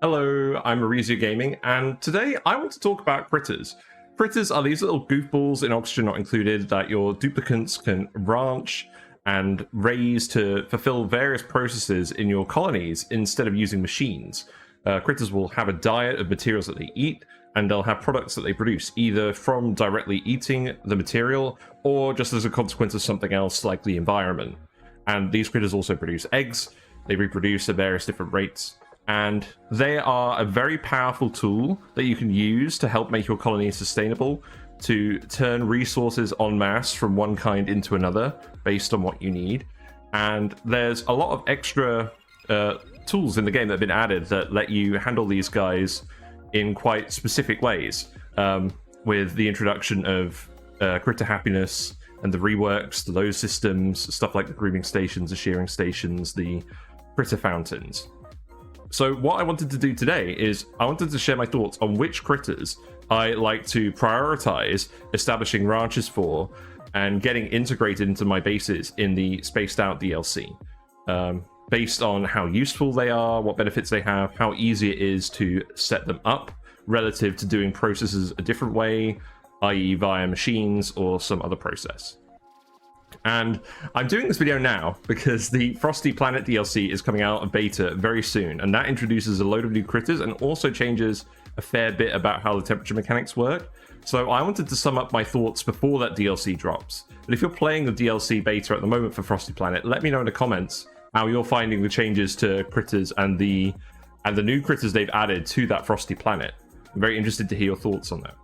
Hello, I'm Marizio Gaming, and today I want to talk about critters. Critters are these little goofballs, in oxygen not included, that your duplicants can ranch and raise to fulfill various processes in your colonies instead of using machines. Critters will have a diet of materials that they eat, and they'll have products that they produce, either from directly eating the material or just as a consequence of something else like the environment. And these critters also produce eggs. They reproduce at various different rates. And they are a very powerful tool that you can use to help make your colony sustainable, to turn resources en masse from one kind into another based on what you need. And there's a lot of extra tools in the game that have been added that let you handle these guys in quite specific ways, with the introduction of critter happiness and the reworks to those systems, stuff like the grooming stations, the shearing stations, the critter fountains. So what I wanted to do today is I wanted to share my thoughts on which critters I like to prioritize establishing ranches for and getting integrated into my bases in the Spaced Out DLC. Based on how useful they are, what benefits they have, how easy it is to set them up relative to doing processes a different way, i.e. via machines or some other process. And I'm doing this video now because the Frosty Planet DLC is coming out of beta very soon, and that introduces a load of new critters and also changes a fair bit about how the temperature mechanics work. So I wanted to sum up my thoughts before that DLC drops. But if you're playing the DLC beta at the moment for Frosty Planet, let me know in the comments how you're finding the changes to critters and the new critters they've added to that Frosty Planet. I'm very interested to hear your thoughts on that.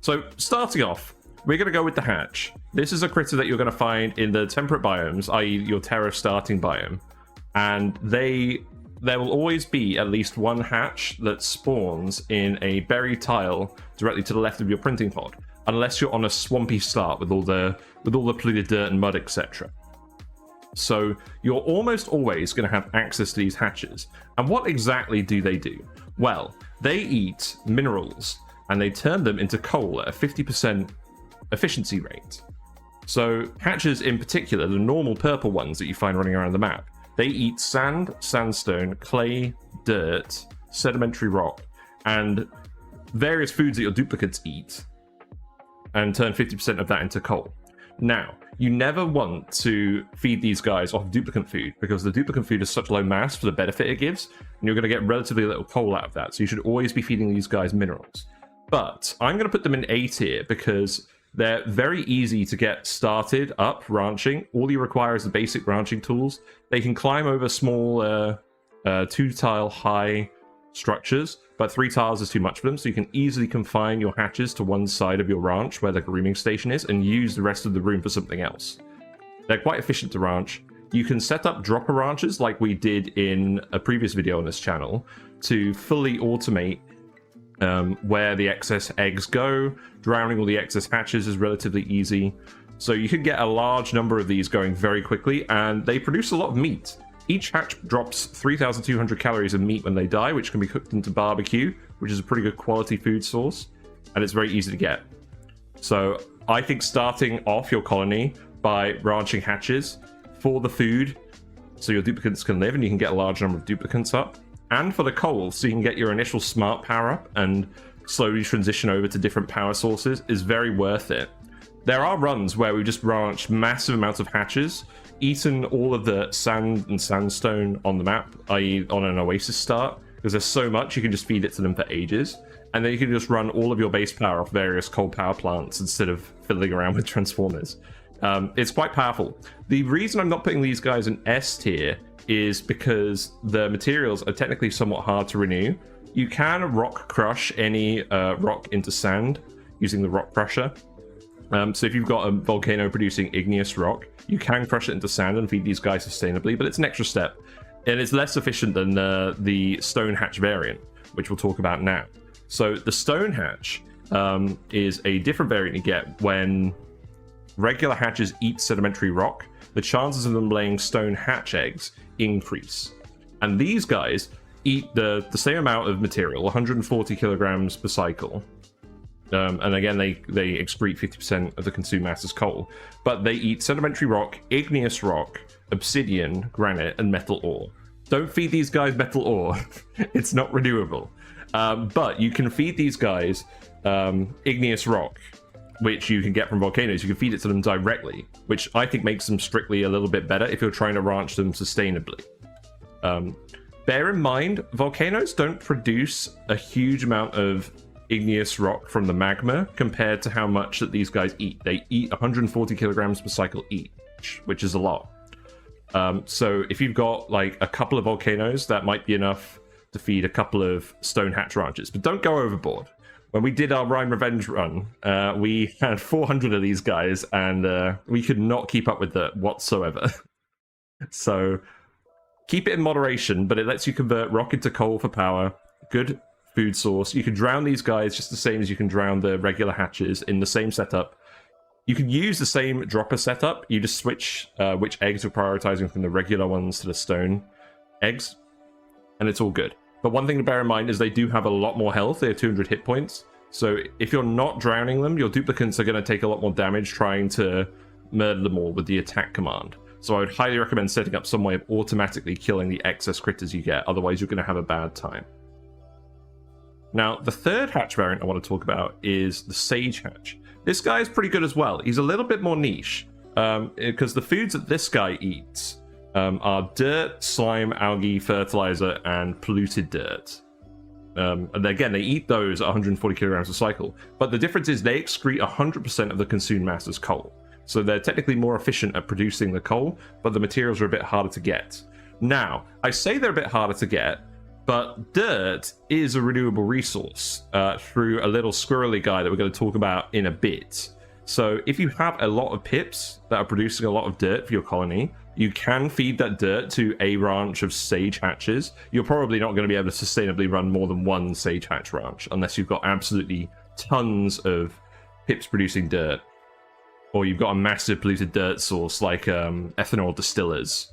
So starting off, we're going to go with the hatch. This is a critter that you're going to find in the temperate biomes, i.e. your Terra starting biome. And there will always be at least one hatch that spawns in a berry tile directly to the left of your printing pod, unless you're on a swampy start with all the polluted dirt and mud, etc. So you're almost always going to have access to these hatches. And what exactly do they do? Well, they eat minerals and they turn them into coal at a 50% efficiency rate. So hatches in particular, the normal purple ones that you find running around the map, they eat sand, sandstone, clay, dirt, sedimentary rock, and various foods that your duplicates eat, and turn 50% of that into coal. Now, you never want to feed these guys off duplicate food, because the duplicate food is such low mass for the benefit it gives, and you're going to get relatively little coal out of that. So you should always be feeding these guys minerals. But I'm going to put them in A tier because they're very easy to get started up ranching. All you require is the basic ranching tools. They can climb over small 2-tile high structures, but 3 tiles is too much for them, so you can easily confine your hatches to one side of your ranch where the grooming station is and use the rest of the room for something else. They're quite efficient to ranch. You can set up dropper ranches like we did in a previous video on this channel to fully automate where the excess eggs go. Drowning all the excess hatches is relatively easy. So you could get a large number of these going very quickly, and they produce a lot of meat. Each hatch drops 3,200 calories of meat when they die, which can be cooked into barbecue, which is a pretty good quality food source, and it's very easy to get. So I think starting off your colony by ranching hatches for the food, so your duplicates can live and you can get a large number of duplicates up, and for the coal, so you can get your initial smart power up and slowly transition over to different power sources, is very worth it. There are runs where we just ranch massive amounts of hatches, eaten all of the sand and sandstone on the map, i.e. on an oasis start, because there's so much you can just feed it to them for ages, and then you can just run all of your base power off various coal power plants instead of fiddling around with transformers. It's quite powerful. The reason I'm not putting these guys in S tier is because the materials are technically somewhat hard to renew. You can rock crush any rock into sand using the rock crusher. So if you've got a volcano producing igneous rock, you can crush it into sand and feed these guys sustainably, but it's an extra step. And it's less efficient than the stone hatch variant, which we'll talk about now. So the stone hatch is a different variant you get when regular hatches eat sedimentary rock. The chances of them laying stone hatch eggs increase. And these guys eat the same amount of material, 140 kilograms per cycle. And again, they excrete 50% of the consumed mass as coal. But they eat sedimentary rock, igneous rock, obsidian, granite, and metal ore. Don't feed these guys metal ore. It's not renewable. But you can feed these guys igneous rock, which you can get from volcanoes. You can feed it to them directly, which I think makes them strictly a little bit better if you're trying to ranch them sustainably. Bear in mind, volcanoes don't produce a huge amount of igneous rock from the magma compared to how much that these guys eat. They eat 140 kilograms per cycle each, which is a lot. So if you've got like a couple of volcanoes, that might be enough to feed a couple of stone hatch ranches, but don't go overboard. When we did our Rhyme Revenge run, we had 400 of these guys, and we could not keep up with that whatsoever. So keep it in moderation, but it lets you convert rock into coal for power. Good food source. You can drown these guys just the same as you can drown the regular hatches in the same setup. You can use the same dropper setup. You just switch which eggs you're prioritizing from the regular ones to the stone eggs, and it's all good. But one thing to bear in mind is they do have a lot more health. They have 200 hit points. So if you're not drowning them, your duplicants are going to take a lot more damage trying to murder them all with the attack command. So I would highly recommend setting up some way of automatically killing the excess critters you get. Otherwise, you're going to have a bad time. Now, the third hatch variant I want to talk about is the Sage Hatch. This guy is pretty good as well. He's a little bit more niche because the foods that this guy eats are dirt, slime, algae, fertilizer, and polluted dirt. And again, they eat those at 140 kilograms a cycle. But the difference is they excrete 100% of the consumed mass as coal. So they're technically more efficient at producing the coal, but the materials are a bit harder to get. Now, I say they're a bit harder to get, but dirt is a renewable resource through a little squirrely guy that we're going to talk about in a bit. So if you have a lot of pips that are producing a lot of dirt for your colony, you can feed that dirt to a ranch of sage hatches. You're probably not going to be able to sustainably run more than one sage hatch ranch unless you've got absolutely tons of pips producing dirt, or you've got a massive polluted dirt source like ethanol distillers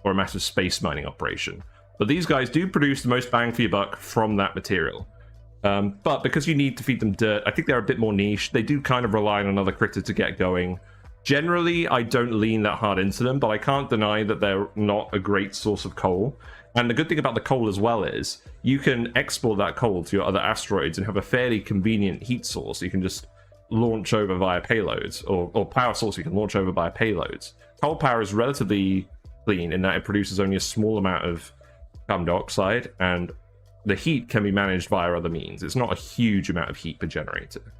or a massive space mining operation. But these guys do produce the most bang for your buck from that material. But because you need to feed them dirt, I think they're a bit more niche. They do kind of rely on another critter to get going. Generally, I don't lean that hard into them, but I can't deny that they're not a great source of coal. And the good thing about the coal as well is you can export that coal to your other asteroids and have a fairly convenient heat source you can just launch over via payloads, or power source you can launch over via payloads. Coal power is relatively clean in that it produces only a small amount of carbon dioxide, and the heat can be managed via other means. It's not a huge amount of heat per generator.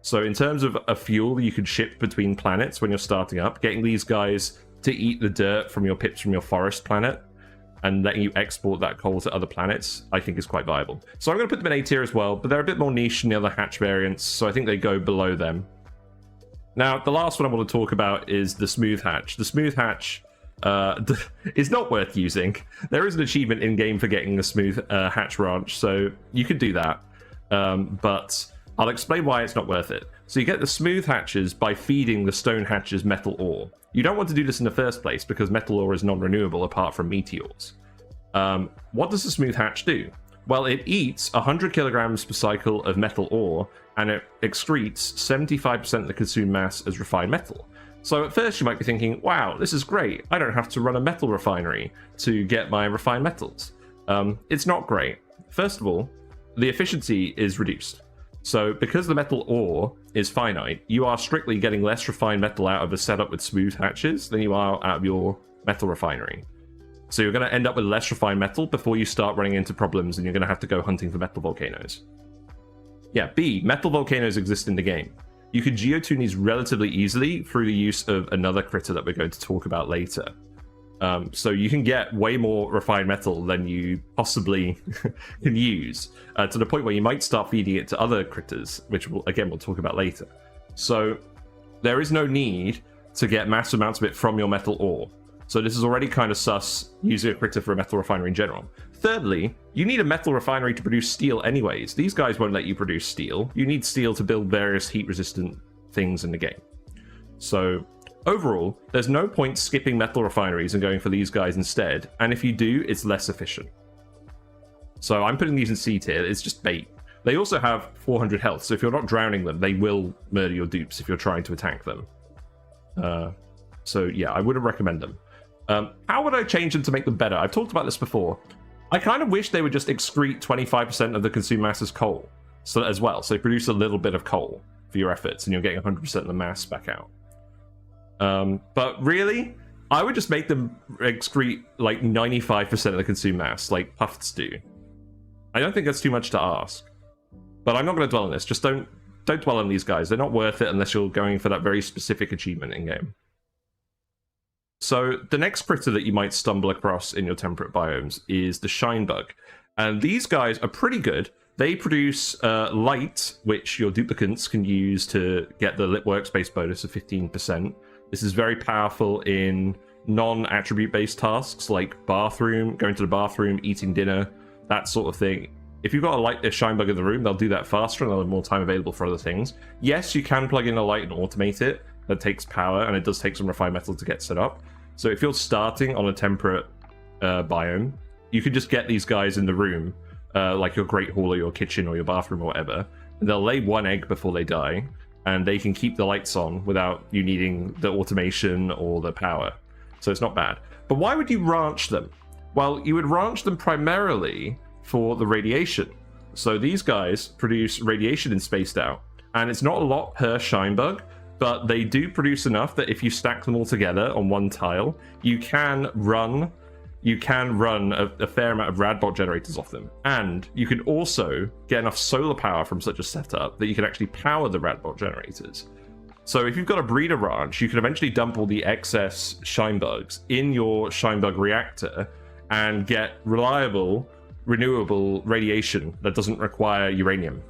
So in terms of a fuel you could ship between planets when you're starting up, getting these guys to eat the dirt from your pips from your forest planet and letting you export that coal to other planets, I think is quite viable. So I'm going to put them in A tier as well, but they're a bit more niche than the other hatch variants, so I think they go below them. Now, the last one I want to talk about is the Smooth Hatch. The Smooth Hatch is not worth using. There is an achievement in-game for getting the Smooth Hatch Ranch, so you could do that. But I'll explain why it's not worth it. So you get the Smooth Hatches by feeding the Stone Hatches metal ore. You don't want to do this in the first place because metal ore is non-renewable apart from meteors. What does the Smooth Hatch do? Well, it eats 100 kilograms per cycle of metal ore, and it excretes 75% of the consumed mass as refined metal. So at first you might be thinking, wow, this is great. I don't have to run a metal refinery to get my refined metals. It's not great. First of all, the efficiency is reduced. So because the metal ore is finite, you are strictly getting less refined metal out of a setup with Smooth Hatches than you are out of your metal refinery. So you're going to end up with less refined metal before you start running into problems, and you're going to have to go hunting for metal volcanoes. Yeah, B, metal volcanoes exist in the game. You can geotune these relatively easily through the use of another critter that we're going to talk about later. So you can get way more refined metal than you possibly can use, to the point where you might start feeding it to other critters, which we'll talk about later. So there is no need to get massive amounts of it from your metal ore. So this is already kind of sus using a critter for a metal refinery in general. Thirdly, you need a metal refinery to produce steel anyways. These guys won't let you produce steel. You need steel to build various heat-resistant things in the game. So overall, there's no point skipping metal refineries and going for these guys instead. And if you do, it's less efficient. So I'm putting these in C tier. It's just bait. They also have 400 health, so if you're not drowning them, they will murder your dupes if you're trying to attack them. So yeah, I wouldn't recommend them. How would I change them to make them better? I've talked about this before. I kind of wish they would just excrete 25% of the consumed mass as coal as well. So they produce a little bit of coal for your efforts, and you're getting 100% of the mass back out. But really, I would just make them excrete like 95% of the consumed mass, like Pufts do. I don't think that's too much to ask. But I'm not going to dwell on this. Just don't dwell on these guys. They're not worth it unless you're going for that very specific achievement in-game. So the next critter that you might stumble across in your temperate biomes is the shine bug. And these guys are pretty good. They produce light, which your duplicants can use to get the lit workspace bonus of 15%. This is very powerful in non-attribute based tasks like bathroom, going to the bathroom, eating dinner, that sort of thing. If you've got a shine bug in the room, they'll do that faster and they'll have more time available for other things. Yes, you can plug in a light and automate it. That takes power, and it does take some refined metal to get set up. So if you're starting on a temperate biome, you can just get these guys in the room, like your Great Hall or your kitchen or your bathroom or whatever, and they'll lay one egg before they die, and they can keep the lights on without you needing the automation or the power. So it's not bad. But why would you ranch them? Well, you would ranch them primarily for the radiation. So these guys produce radiation in Spaced Out, and it's not a lot per shine bug, but they do produce enough that if you stack them all together on one tile, you can run a fair amount of radbot generators off them. And you can also get enough solar power from such a setup that you can actually power the radbot generators. So if you've got a breeder ranch, you can eventually dump all the excess shine bugs in your shine bug reactor and get reliable, renewable radiation that doesn't require uranium.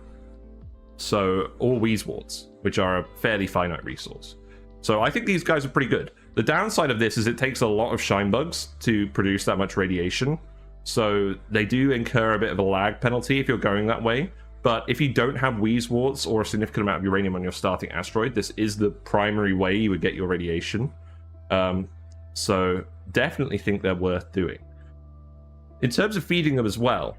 So, or Wheezeworts, which are a fairly finite resource. So I think these guys are pretty good. The downside of this is it takes a lot of shine bugs to produce that much radiation. So they do incur a bit of a lag penalty if you're going that way. But if you don't have Wheezeworts or a significant amount of uranium on your starting asteroid, this is the primary way you would get your radiation. So definitely think they're worth doing. In terms of feeding them as well,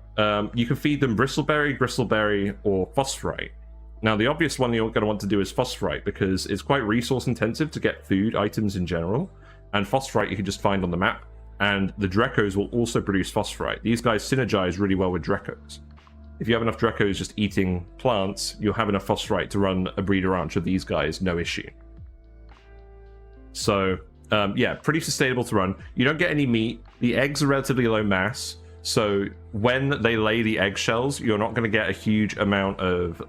you can feed them bristleberry, or phosphorite. Now, the obvious one you're going to want to do is phosphorite because it's quite resource intensive to get food items in general. And phosphorite you can just find on the map. And the Dreckos will also produce phosphorite. These guys synergize really well with Dreckos. If you have enough Dreckos just eating plants, you'll have enough phosphorite to run a breeder ranch of these guys, no issue. So, yeah, pretty sustainable to run. You don't get any meat. The eggs are relatively low mass. So when they lay the eggshells, you're not going to get a huge amount of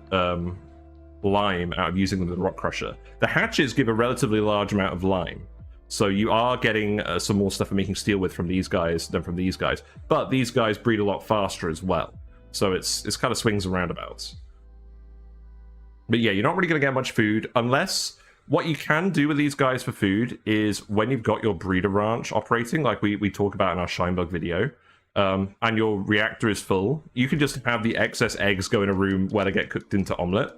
lime out of using them with the rock crusher. The hatches give a relatively large amount of lime. So you are getting some more stuff for making steel with from these guys than from these guys. But these guys breed a lot faster as well. So it's kind of swings and roundabouts. But yeah, you're not really going to get much food unless... What you can do with these guys for food is when you've got your breeder ranch operating, like we talk about in our Shinebug video, and your reactor is full, you can just have the excess eggs go in a room where they get cooked into omelette.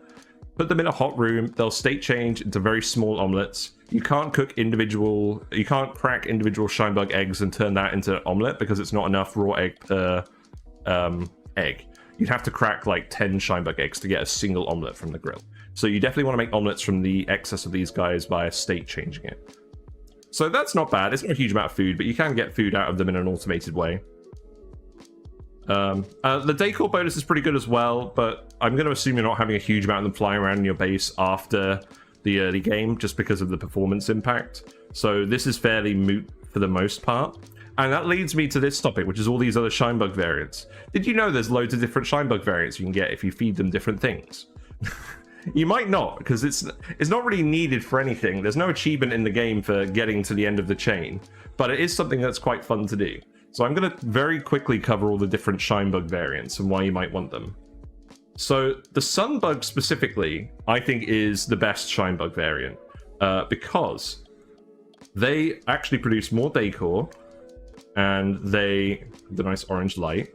Put them in a hot room, they'll state change into very small omelettes. You can't crack individual Shinebug eggs and turn that into omelette because it's not enough raw egg per egg. You'd have to crack like 10 Shinebug eggs to get a single omelette from the grill. So you definitely want to make omelettes from the excess of these guys by state changing it. So that's not bad. It's not a huge amount of food, but you can get food out of them in an automated way. The decor bonus is pretty good as well, but I'm going to assume you're not having a huge amount of them flying around in your base after the early game, just because of the performance impact. So this is fairly moot for the most part. And that leads me to this topic, which is all these other Shinebug variants. Did you know there's loads of different Shinebug variants you can get if you feed them different things? You might not, because it's not really needed for anything. There's no achievement in the game for getting to the end of the chain, but it is something that's quite fun to do. So I'm going to very quickly cover all the different Shinebug variants and why you might want them. So the Sunbug specifically, I think, is the best Shinebug variant, because they actually produce more decor, and the nice orange light,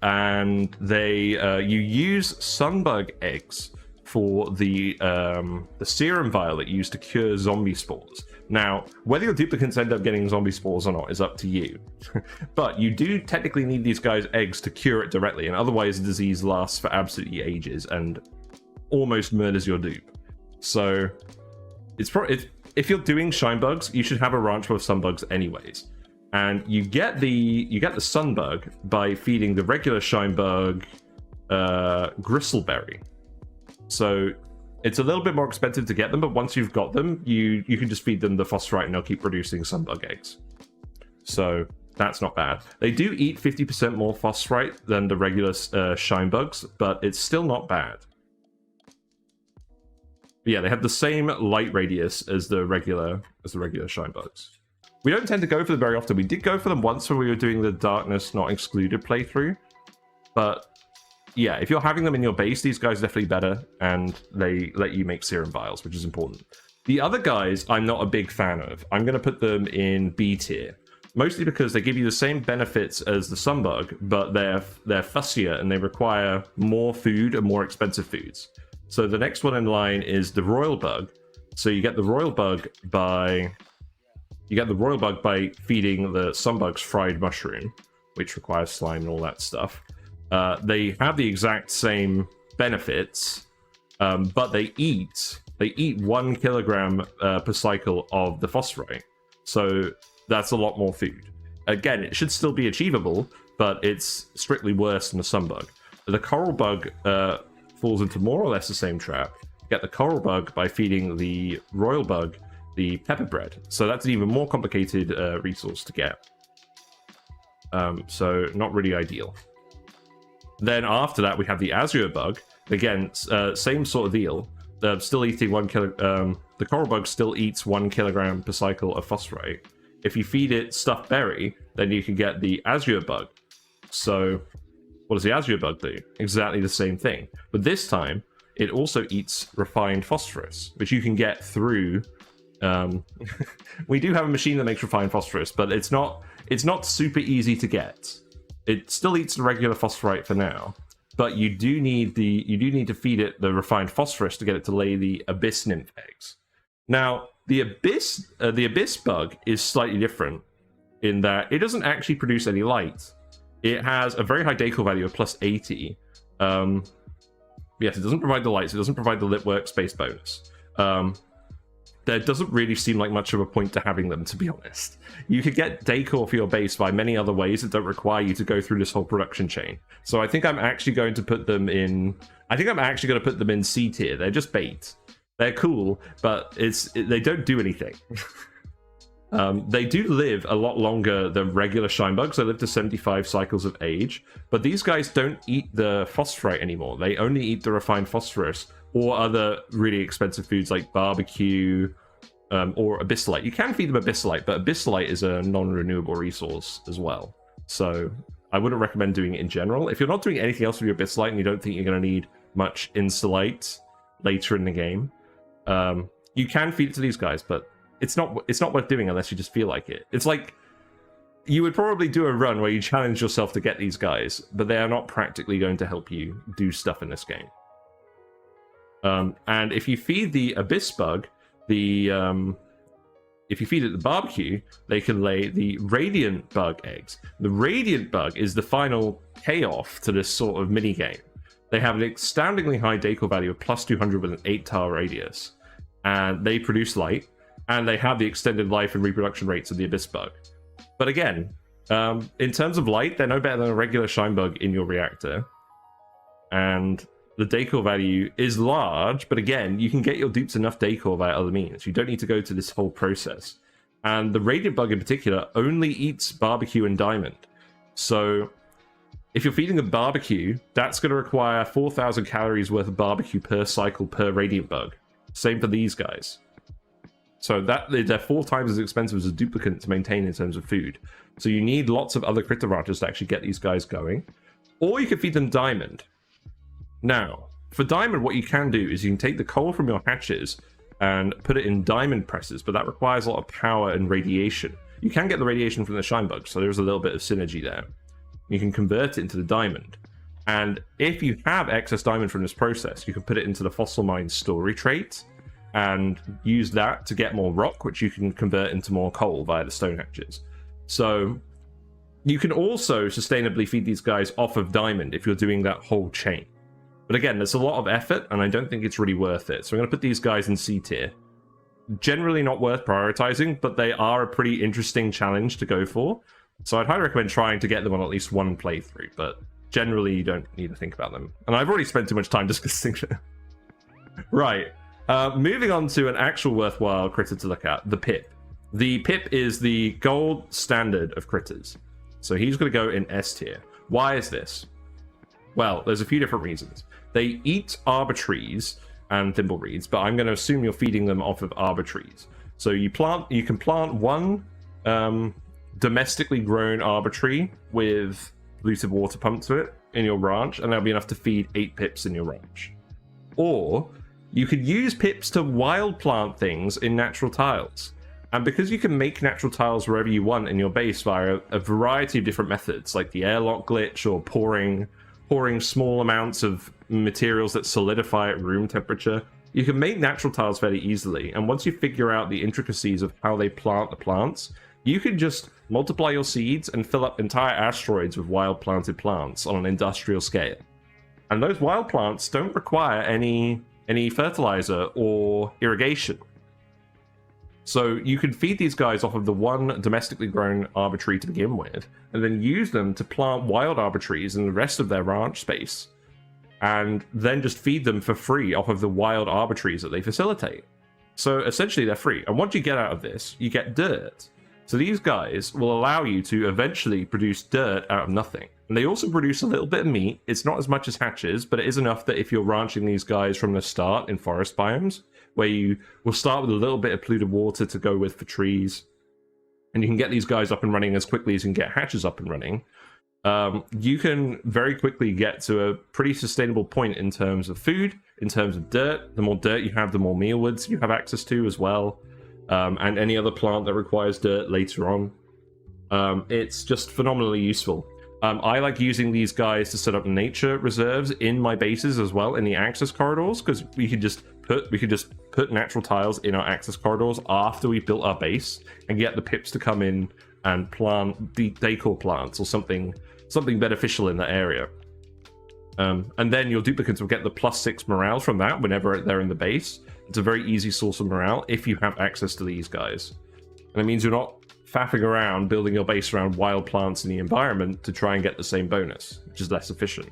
and you use Sunbug eggs for the serum vial that you use to cure zombie spores. Now, whether your duplicants end up getting zombie spores or not is up to you. But you do technically need these guys' eggs to cure it directly, and otherwise the disease lasts for absolutely ages and almost murders your dupe. So it's if you're doing shine bugs, you should have a ranch full of sun bugs anyways. And you get the sun bug by feeding the regular shine bug gristleberry. So it's a little bit more expensive to get them, but once you've got them, you can just feed them the phosphorite and they'll keep producing sun bug eggs. So that's not bad. They do eat 50% more phosphorite than the regular shine bugs, but it's still not bad. But yeah, they have the same light radius as the regular shine bugs. We don't tend to go for them very often. We did go for them once when we were doing the Darkness Not Excluded playthrough. But yeah, if you're having them in your base, these guys are definitely better, and they let you make serum vials, which is important. The other guys, I'm not a big fan of. I'm going to put them in B tier, mostly because they give you the same benefits as the sunbug, but they're fussier and they require more food and more expensive foods. So the next one in line is the royal bug. So you get the royal bug by feeding the sunbug's fried mushroom, which requires slime and all that stuff. They have the exact same benefits, but they eat 1 kilogram per cycle of the phosphorite. So that's a lot more food. Again, it should still be achievable, but it's strictly worse than the sunbug. The coral bug falls into more or less the same trap. You get the coral bug by feeding the royal bug the pepper bread. So that's an even more complicated resource to get. So not really ideal. Then after that, we have the azure bug. Again, same sort of deal. Still eating 1 kilo. The coral bug still eats 1 kilogram per cycle of phosphorite. If you feed it stuffed berry, then you can get the azure bug. So what does the azure bug do? Exactly the same thing. But this time, it also eats refined phosphorus, which you can get through... we do have a machine that makes refined phosphorus, but it's not super easy to get. It still eats the regular phosphorite for now, but you do need to feed it the refined phosphorus to get it to lay the abyss nymph eggs. Now, the abyss bug is slightly different in that it doesn't actually produce any light. It has a very high decor value of plus 80. Yes, it doesn't provide the lights. It doesn't provide the lit workspace bonus. There doesn't really seem like much of a point to having them, to be honest. You could get decor for your base by many other ways that don't require you to go through this whole production chain. So I think I'm actually going to put them in... C tier. They're just bait. They're cool, but they don't do anything. They do live a lot longer than regular shine bugs. They live to 75 cycles of age, but these guys don't eat the phosphorite anymore. They only eat the refined phosphorus or other really expensive foods like barbecue or abyssalite. You can feed them abyssalite, but abyssalite is a non-renewable resource as well. So I wouldn't recommend doing it in general. If you're not doing anything else with your abyssalite and you don't think you're going to need much insulite later in the game, you can feed it to these guys, but it's not worth doing unless you just feel like it. It's like you would probably do a run where you challenge yourself to get these guys, but they are not practically going to help you do stuff in this game. And if you feed the abyss bug, if you feed it the barbecue, they can lay the radiant bug eggs. The radiant bug is the final payoff to this sort of mini game. They have an astoundingly high decor value of plus 200 with an 8-tile radius, and they produce light, and they have the extended life and reproduction rates of the abyss bug. But again, in terms of light, they're no better than a regular shine bug in your reactor, and the decor value is large, but again, you can get your dupes enough decor via other means. You don't need to go to this whole process. And the radiant bug in particular only eats barbecue and diamond. So if you're feeding a barbecue, that's going to require 4,000 calories worth of barbecue per cycle per radiant bug. Same for these guys. So they're 4 times as expensive as a duplicate to maintain in terms of food. So you need lots of other critter ranchers to actually get these guys going. Or you can feed them diamond. Now, for diamond, what you can do is you can take the coal from your hatches and put it in diamond presses, but that requires a lot of power and radiation. You can get the radiation from the shine bug, so there's a little bit of synergy there. You can convert it into the diamond. And if you have excess diamond from this process, you can put it into the fossil mine story trait and use that to get more rock, which you can convert into more coal via the stone hatches. So you can also sustainably feed these guys off of diamond if you're doing that whole chain. But again, there's a lot of effort, and I don't think it's really worth it. So I'm going to put these guys in C tier. generally not worth prioritizing, but they are a pretty interesting challenge to go for. So I'd highly recommend trying to get them on at least one playthrough, but generally you don't need to think about them. And I've already spent too much time discussing them. Right. Moving on to an actual worthwhile critter to look at, the Pip. The Pip is the gold standard of critters. So he's going to go in S tier. Why is this? Well, there's a few different reasons. They eat arbor trees and thimbleweeds, but I'm going to assume you're feeding them off of arbor trees. So you can plant one domestically grown arbor tree with polluted water pumped to it in your ranch, and that'll be enough to feed 8 pips in your ranch. Or you could use pips to wild plant things in natural tiles. And because you can make natural tiles wherever you want in your base via a variety of different methods, like the airlock glitch or pouring small amounts of materials that solidify at room temperature, you can make natural tiles fairly easily. And once you figure out the intricacies of how they plant the plants, you can just multiply your seeds and fill up entire asteroids with wild planted plants on an industrial scale. And those wild plants don't require any fertilizer or irrigation. So you can feed these guys off of the one domestically grown arbor tree to begin with, and then use them to plant wild arbor trees in the rest of their ranch space, and then just feed them for free off of the wild arbor trees that they facilitate. So essentially they're free. And once you get out of this, you get dirt. So these guys will allow you to eventually produce dirt out of nothing. And they also produce a little bit of meat. It's not as much as hatches, but it is enough that if you're ranching these guys from the start in forest biomes, where you will start with a little bit of polluted water to go with for trees, and you can get these guys up and running as quickly as you can get hatches up and running, you can very quickly get to a pretty sustainable point in terms of food, in terms of dirt. The more dirt you have, the more mealwoods you have access to as well, and any other plant that requires dirt later on. It's just phenomenally useful. I like using these guys to set up nature reserves in my bases as well, in the access corridors, because we could just put natural tiles in our access corridors after we built our base and get the pips to come in and plant the decor plants or something beneficial in that area. And then your duplicates will get the +6 morale from that whenever they're in the base. It's a very easy source of morale if you have access to these guys. And it means you're not faffing around building your base around wild plants in the environment to try and get the same bonus, which is less efficient.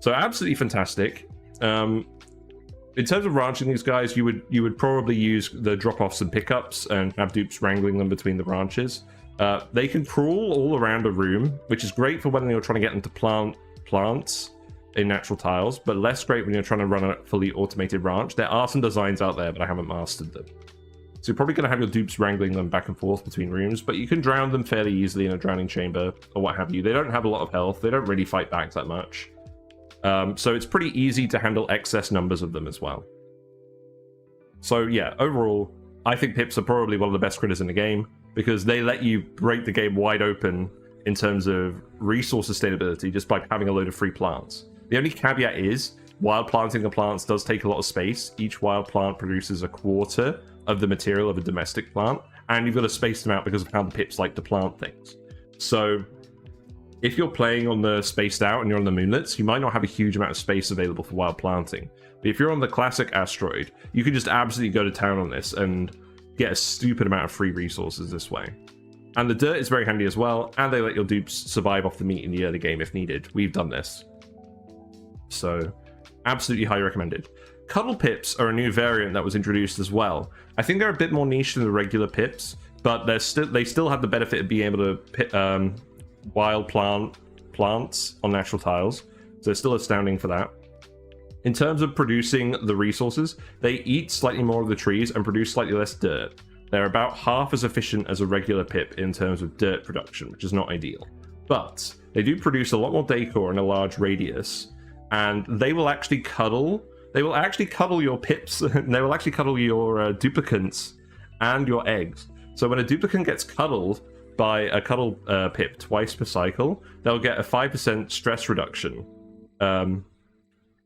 So absolutely fantastic. In terms of ranching these guys, you would probably use the drop-offs and pickups and have dupes wrangling them between the ranches. They can crawl all around a room, which is great for when you're trying to get them to plant plants in natural tiles, but less great when you're trying to run a fully automated ranch. There are some designs out there, but I haven't mastered them. So you're probably going to have your dupes wrangling them back and forth between rooms, but you can drown them fairly easily in a drowning chamber or what have you. They don't have a lot of health. They don't really fight back that much. So it's pretty easy to handle excess numbers of them as well. So yeah, overall, I think pips are probably one of the best critters in the game because they let you break the game wide open in terms of resource sustainability just by having a load of free plants. The only caveat is wild planting the plants does take a lot of space. Each wild plant produces a quarter of the material of a domestic plant, and you've got to space them out because of how the pips like to plant things. So if you're playing on the spaced out and you're on the moonlets, you might not have a huge amount of space available for wild planting. But if you're on the classic asteroid, you can just absolutely go to town on this and get a stupid amount of free resources this way. And the dirt is very handy as well, and they let your dupes survive off the meat in the early game if needed. We've done this. So absolutely highly recommended. Cuddle Pips are a new variant that was introduced as well. I think they're a bit more niche than the regular pips, but they still have the benefit of being able to wild plants on natural tiles, so it's still astounding for that. In terms of producing the resources, they eat slightly more of the trees and produce slightly less dirt. They're about half as efficient as a regular pip in terms of dirt production, which is not ideal. But they do produce a lot more decor in a large radius, and they will actually cuddle your pips. They will actually cuddle your duplicants and your eggs. So when a duplicant gets cuddled by a cuddle pip twice per cycle, they'll get a 5% stress reduction.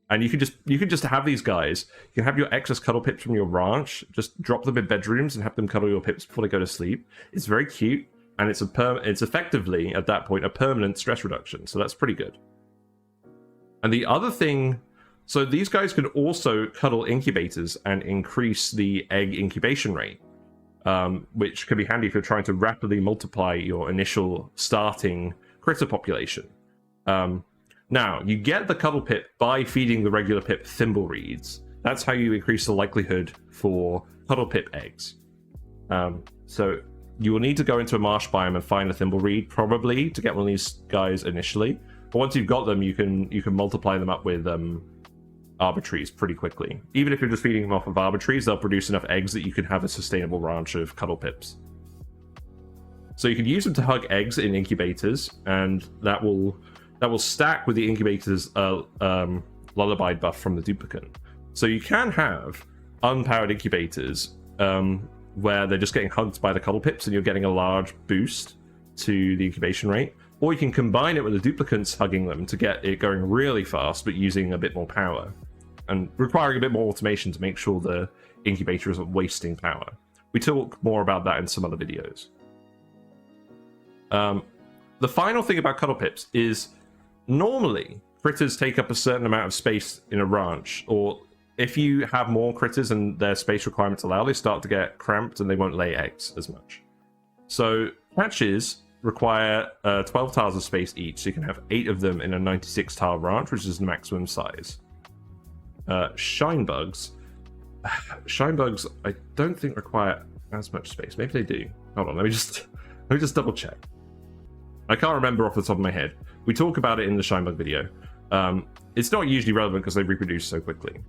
And you can just have these guys. You can have your excess cuddle pips from your ranch, just drop them in bedrooms and have them cuddle your pips before they go to sleep. It's very cute, and it's effectively at that point a permanent stress reduction. So that's pretty good. And the other thing So these guys can also cuddle incubators and increase the egg incubation rate, which can be handy if you're trying to rapidly multiply your initial starting critter population. Now, you get the Cuddle Pip by feeding the regular Pip thimble reeds. That's how you increase the likelihood for Cuddle Pip eggs. So you will need to go into a marsh biome and find a thimble reed, probably, to get one of these guys initially. But once you've got them, you can multiply them up with arbitraries pretty quickly. Even if you're just feeding them off of arbitraries, they'll produce enough eggs that you can have a sustainable ranch of Cuddle Pips. So you can use them to hug eggs in incubators, and that will stack with the incubator's lullaby buff from the duplicate. So you can have unpowered incubators where they're just getting hugged by the Cuddle Pips and you're getting a large boost to the incubation rate. Or you can combine it with the duplicates hugging them to get it going really fast, but using a bit more power and requiring a bit more automation to make sure the incubator isn't wasting power. We talk more about that in some other videos. The final thing about Cuddle Pips is normally critters take up a certain amount of space in a ranch, or if you have more critters and their space requirements allow, they start to get cramped and they won't lay eggs as much. So hatches require 12 tiles of space each, so you can have 8 of them in a 96 tile ranch, which is the maximum size. Shinebugs I don't think require as much space. Maybe they do. Hold on, let me just double check. I can't remember off the top of my head. We talk about it in the Shinebug video. It's not usually relevant because they reproduce so quickly.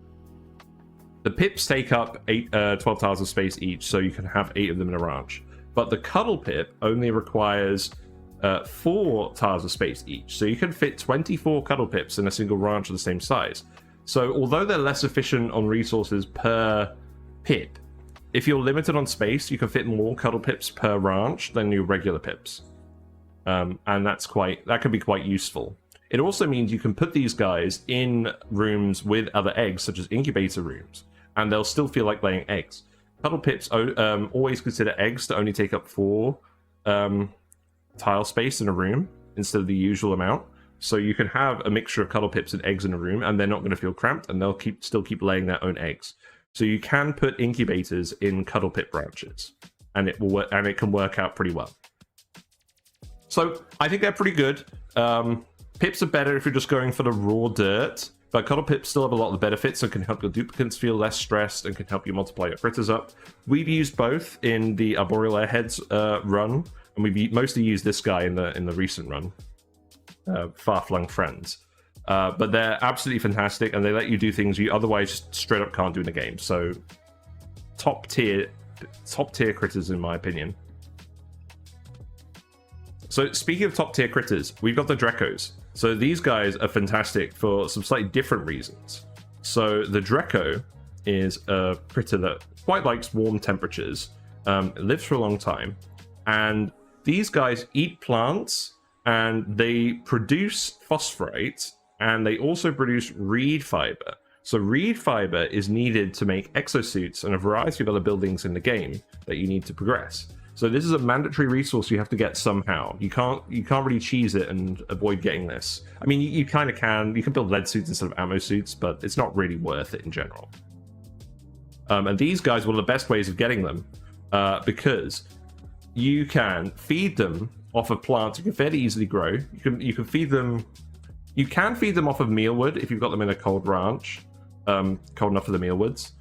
The Pips take up 12 tiles of space each, so you can have 8 of them in a ranch. But the Cuddle Pip only requires 4 tiles of space each, so you can fit 24 Cuddle Pips in a single ranch of the same size. So although they're less efficient on resources per Pip, if you're limited on space, you can fit more Cuddle Pips per ranch than your regular Pips. And that can be quite useful. It also means you can put these guys in rooms with other eggs, such as incubator rooms, and they'll still feel like laying eggs. Cuddle Pips always consider eggs to only take up 4 tile space in a room instead of the usual amount. So you can have a mixture of Cuddle Pips and eggs in a room, and they're not going to feel cramped, and they'll still keep laying their own eggs. So you can put incubators in Cuddle Pip branches, and it will work, and it can work out pretty well. So I think they're pretty good. Pips are better if you're just going for the raw dirt, but Cuddle Pips still have a lot of the benefits and can help your duplicates feel less stressed and can help you multiply your critters up. We've used both in the Arboreal Airheads run, and we've mostly used this guy in the recent run, Far-Flung Friends. But they're absolutely fantastic, and they let you do things you otherwise straight up can't do in the game. So top tier critters in my opinion. So speaking of top tier critters, we've got the Dreckos. So these guys are fantastic for some slightly different reasons. So the Drecko is a critter that quite likes warm temperatures, lives for a long time, and these guys eat plants, and they produce phosphorite, and they also produce reed fiber. So reed fiber is needed to make exosuits and a variety of other buildings in the game that you need to progress. So this is a mandatory resource you have to get somehow. You can't really cheese it and avoid getting this. I mean, you kind of can. You can build lead suits instead of ammo suits, but it's not really worth it in general. And these guys are one of the best ways of getting them because you can feed them off of plants you can fairly easily grow. You can feed them. You can feed them off of mealwood if you've got them in a cold ranch, cold enough for the mealwoods.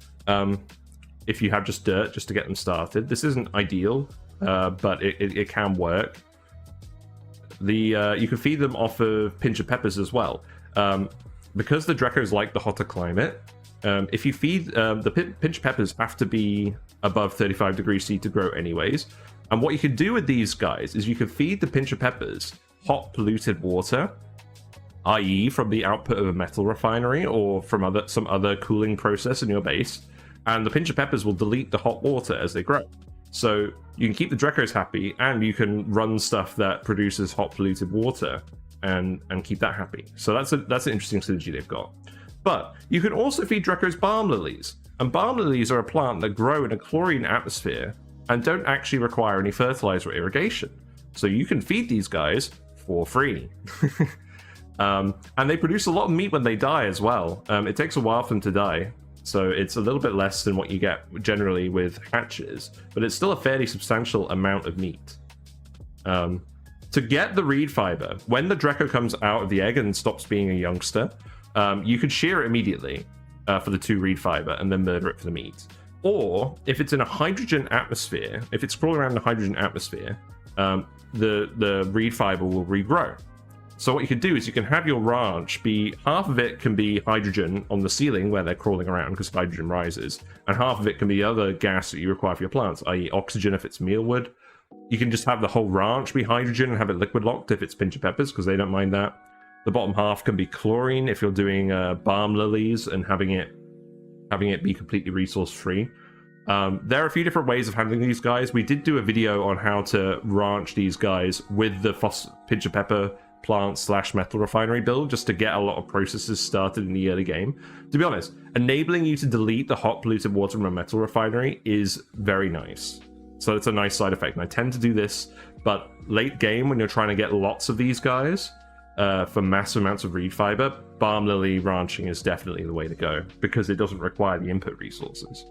If you have just dirt, just to get them started. This isn't ideal, but it can work. You can feed them off of pinch of peppers as well. Because the Dreckos like the hotter climate, if you feed the pinch of peppers have to be above 35 degrees C to grow anyways. And what you can do with these guys is you can feed the pinch of peppers hot polluted water, i.e. from the output of a metal refinery or from some other cooling process in your base, and the pinch of peppers will delete the hot water as they grow. So you can keep the Dreckos happy, and you can run stuff that produces hot polluted water and keep that happy. So that's an interesting synergy they've got. But you can also feed Dreckos balm lilies, and balm lilies are a plant that grow in a chlorine atmosphere and don't actually require any fertilizer or irrigation. So you can feed these guys for free. And they produce a lot of meat when they die as well. It takes a while for them to die, so it's a little bit less than what you get generally with hatches, but it's still a fairly substantial amount of meat. To get the reed fiber, when the Drecko comes out of the egg and stops being a youngster, you could shear it immediately for the 2 reed fiber and then murder it for the meat. Or if it's in a hydrogen atmosphere, if it's crawling around in a hydrogen atmosphere, the reed fiber will regrow. So what you could do is you can have your ranch be, half of it can be hydrogen on the ceiling where they're crawling around because hydrogen rises, and half of it can be other gas that you require for your plants, i.e. oxygen if it's mealwood. You can just have the whole ranch be hydrogen and have it liquid locked if it's pincher peppers, because they don't mind that. The bottom half can be chlorine if you're doing balm lilies and having it be completely resource free. There are a few different ways of handling these guys. We did do a video on how to ranch these guys with the pincher pepper plant / metal refinery build, just to get a lot of processes started in the early game. To be honest, enabling you to delete the hot polluted water from a metal refinery is very nice. So it's a nice side effect, and I tend to do this, but late game when you're trying to get lots of these guys for massive amounts of reed fiber, balm lily ranching is definitely the way to go, because it doesn't require the input resources.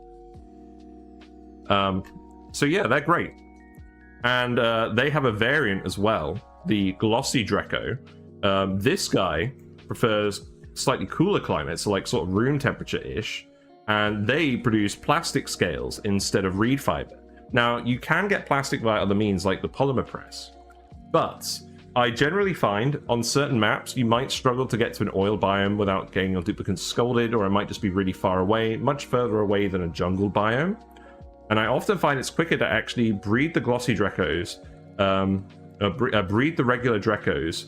So yeah, they're great. And they have a variant as well, the Glossy Drecko. This guy prefers slightly cooler climates, so like sort of room temperature-ish, and they produce plastic scales instead of reed fiber. Now, you can get plastic via other means, like the polymer press, but I generally find on certain maps you might struggle to get to an oil biome without getting your duplicants scolded, or it might just be really far away, much further away than a jungle biome. And I often find it's quicker to actually breed the Glossy Dreckos, breed the regular Dreckos,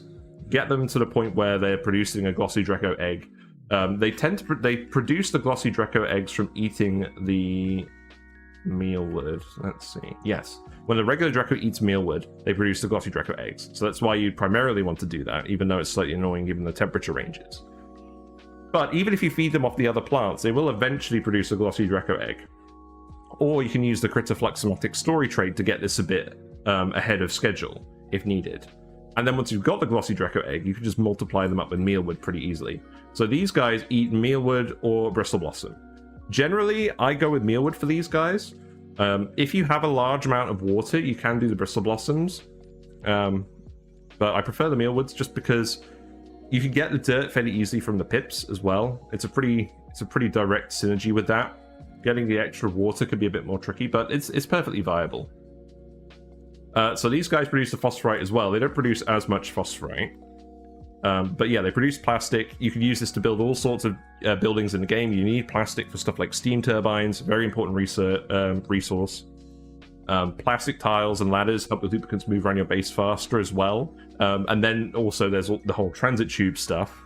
get them to the point where they're producing a Glossy Drecko egg. They produce the Glossy Drecko eggs from eating the mealwood. Let's see. Yes. When the regular Drecko eats mealwood, they produce the Glossy Drecko eggs. So that's why you'd primarily want to do that, even though it's slightly annoying given the temperature ranges. But even if you feed them off the other plants, they will eventually produce a Glossy Drecko egg. Or you can use the Critter Fluxomatic story trait to get this a bit ahead of schedule, if needed. And then once you've got the Glossy Drecko egg, you can just multiply them up with mealwood pretty easily. So these guys eat mealwood or bristle blossom. Generally, I go with mealwood for these guys. If you have a large amount of water, you can do the bristle blossoms. But I prefer the mealwoods just because you can get the dirt fairly easily from the pips as well. It's a pretty direct synergy with that. Getting the extra water could be a bit more tricky, but it's perfectly viable. So these guys produce the phosphorite as well. They don't produce as much phosphorite. But yeah, they produce plastic. You can use this to build all sorts of buildings in the game. You need plastic for stuff like steam turbines, very important resource. Plastic tiles and ladders help the duplicants move around your base faster as well. And then also there's the whole transit tube stuff.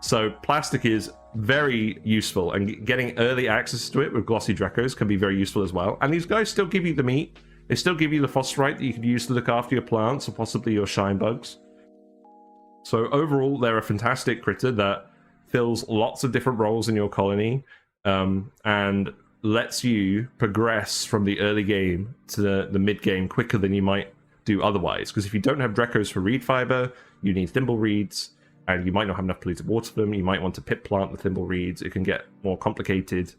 So plastic is very useful, and getting early access to it with Glossy Dreckos can be very useful as well. And these guys still give you the meat. They still give you the phosphorite that you could use to look after your plants or possibly your shine bugs. So overall, they're a fantastic critter that fills lots of different roles in your colony, and lets you progress from the early game to the mid game quicker than you might do otherwise. Because if you don't have Dreckos for reed fiber, you need thimble reeds, and you might not have enough polluted water for them. You might want to pip plant the thimble reeds. It can get more complicated.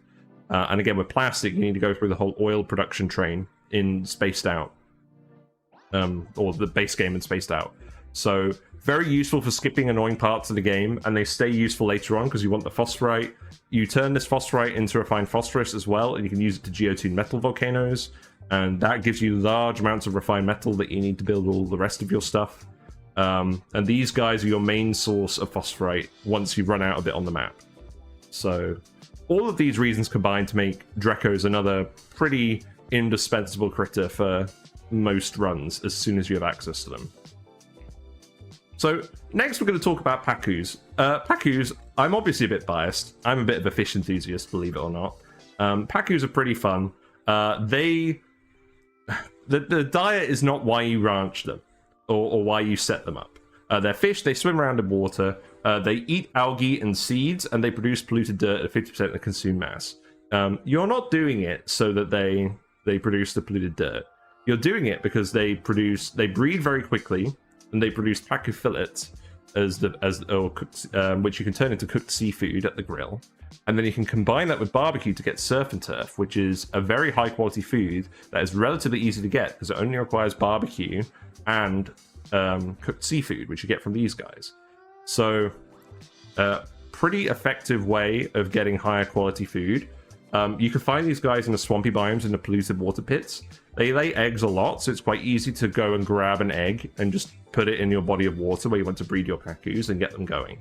And again, with plastic, you need to go through the whole oil production train in Spaced Out, or the base game in Spaced Out. So very useful for skipping annoying parts of the game, and they stay useful later on because you want the phosphorite. You turn this phosphorite into refined phosphorus as well, and you can use it to geotune metal volcanoes, and that gives you large amounts of refined metal that you need to build all the rest of your stuff. And these guys are your main source of phosphorite once you run out of it on the map. So all of these reasons combine to make Dreckos another pretty indispensable critter for most runs as soon as you have access to them. So next we're going to talk about Pacus. Pacus, I'm obviously a bit biased. I'm a bit of a fish enthusiast, believe it or not. Pacus are pretty fun. The diet is not why you ranch them or why you set them up. They're fish, they swim around in water, they eat algae and seeds, and they produce polluted dirt at 50% of the consumed mass. You're not doing it so that they produce the polluted dirt. You're doing it because they breed very quickly, and they produce Pacu fillets, which you can turn into cooked seafood at the grill, and then you can combine that with barbecue to get surf and turf, which is a very high quality food that is relatively easy to get because it only requires barbecue and cooked seafood, which you get from these guys. So pretty effective way of getting higher quality food. You can find these guys in the swampy biomes in the polluted water pits. They lay eggs a lot, so it's quite easy to go and grab an egg and just put it in your body of water where you want to breed your Pacus and get them going.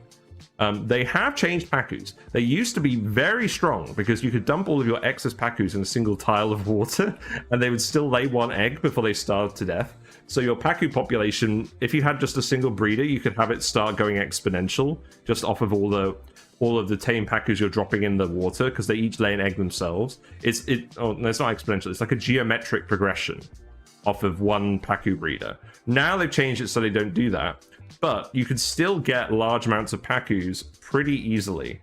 They have changed Pacus. They used to be very strong because you could dump all of your excess Pacus in a single tile of water and they would still lay one egg before they starved to death. So your Pacu population, if you had just a single breeder, you could have it start going exponential just off of all of the tame Pacus you're dropping in the water because they each lay an egg themselves. It's not exponential. It's like a geometric progression off of one Pacu breeder. Now they've changed it so they don't do that, but you can still get large amounts of Pacus pretty easily.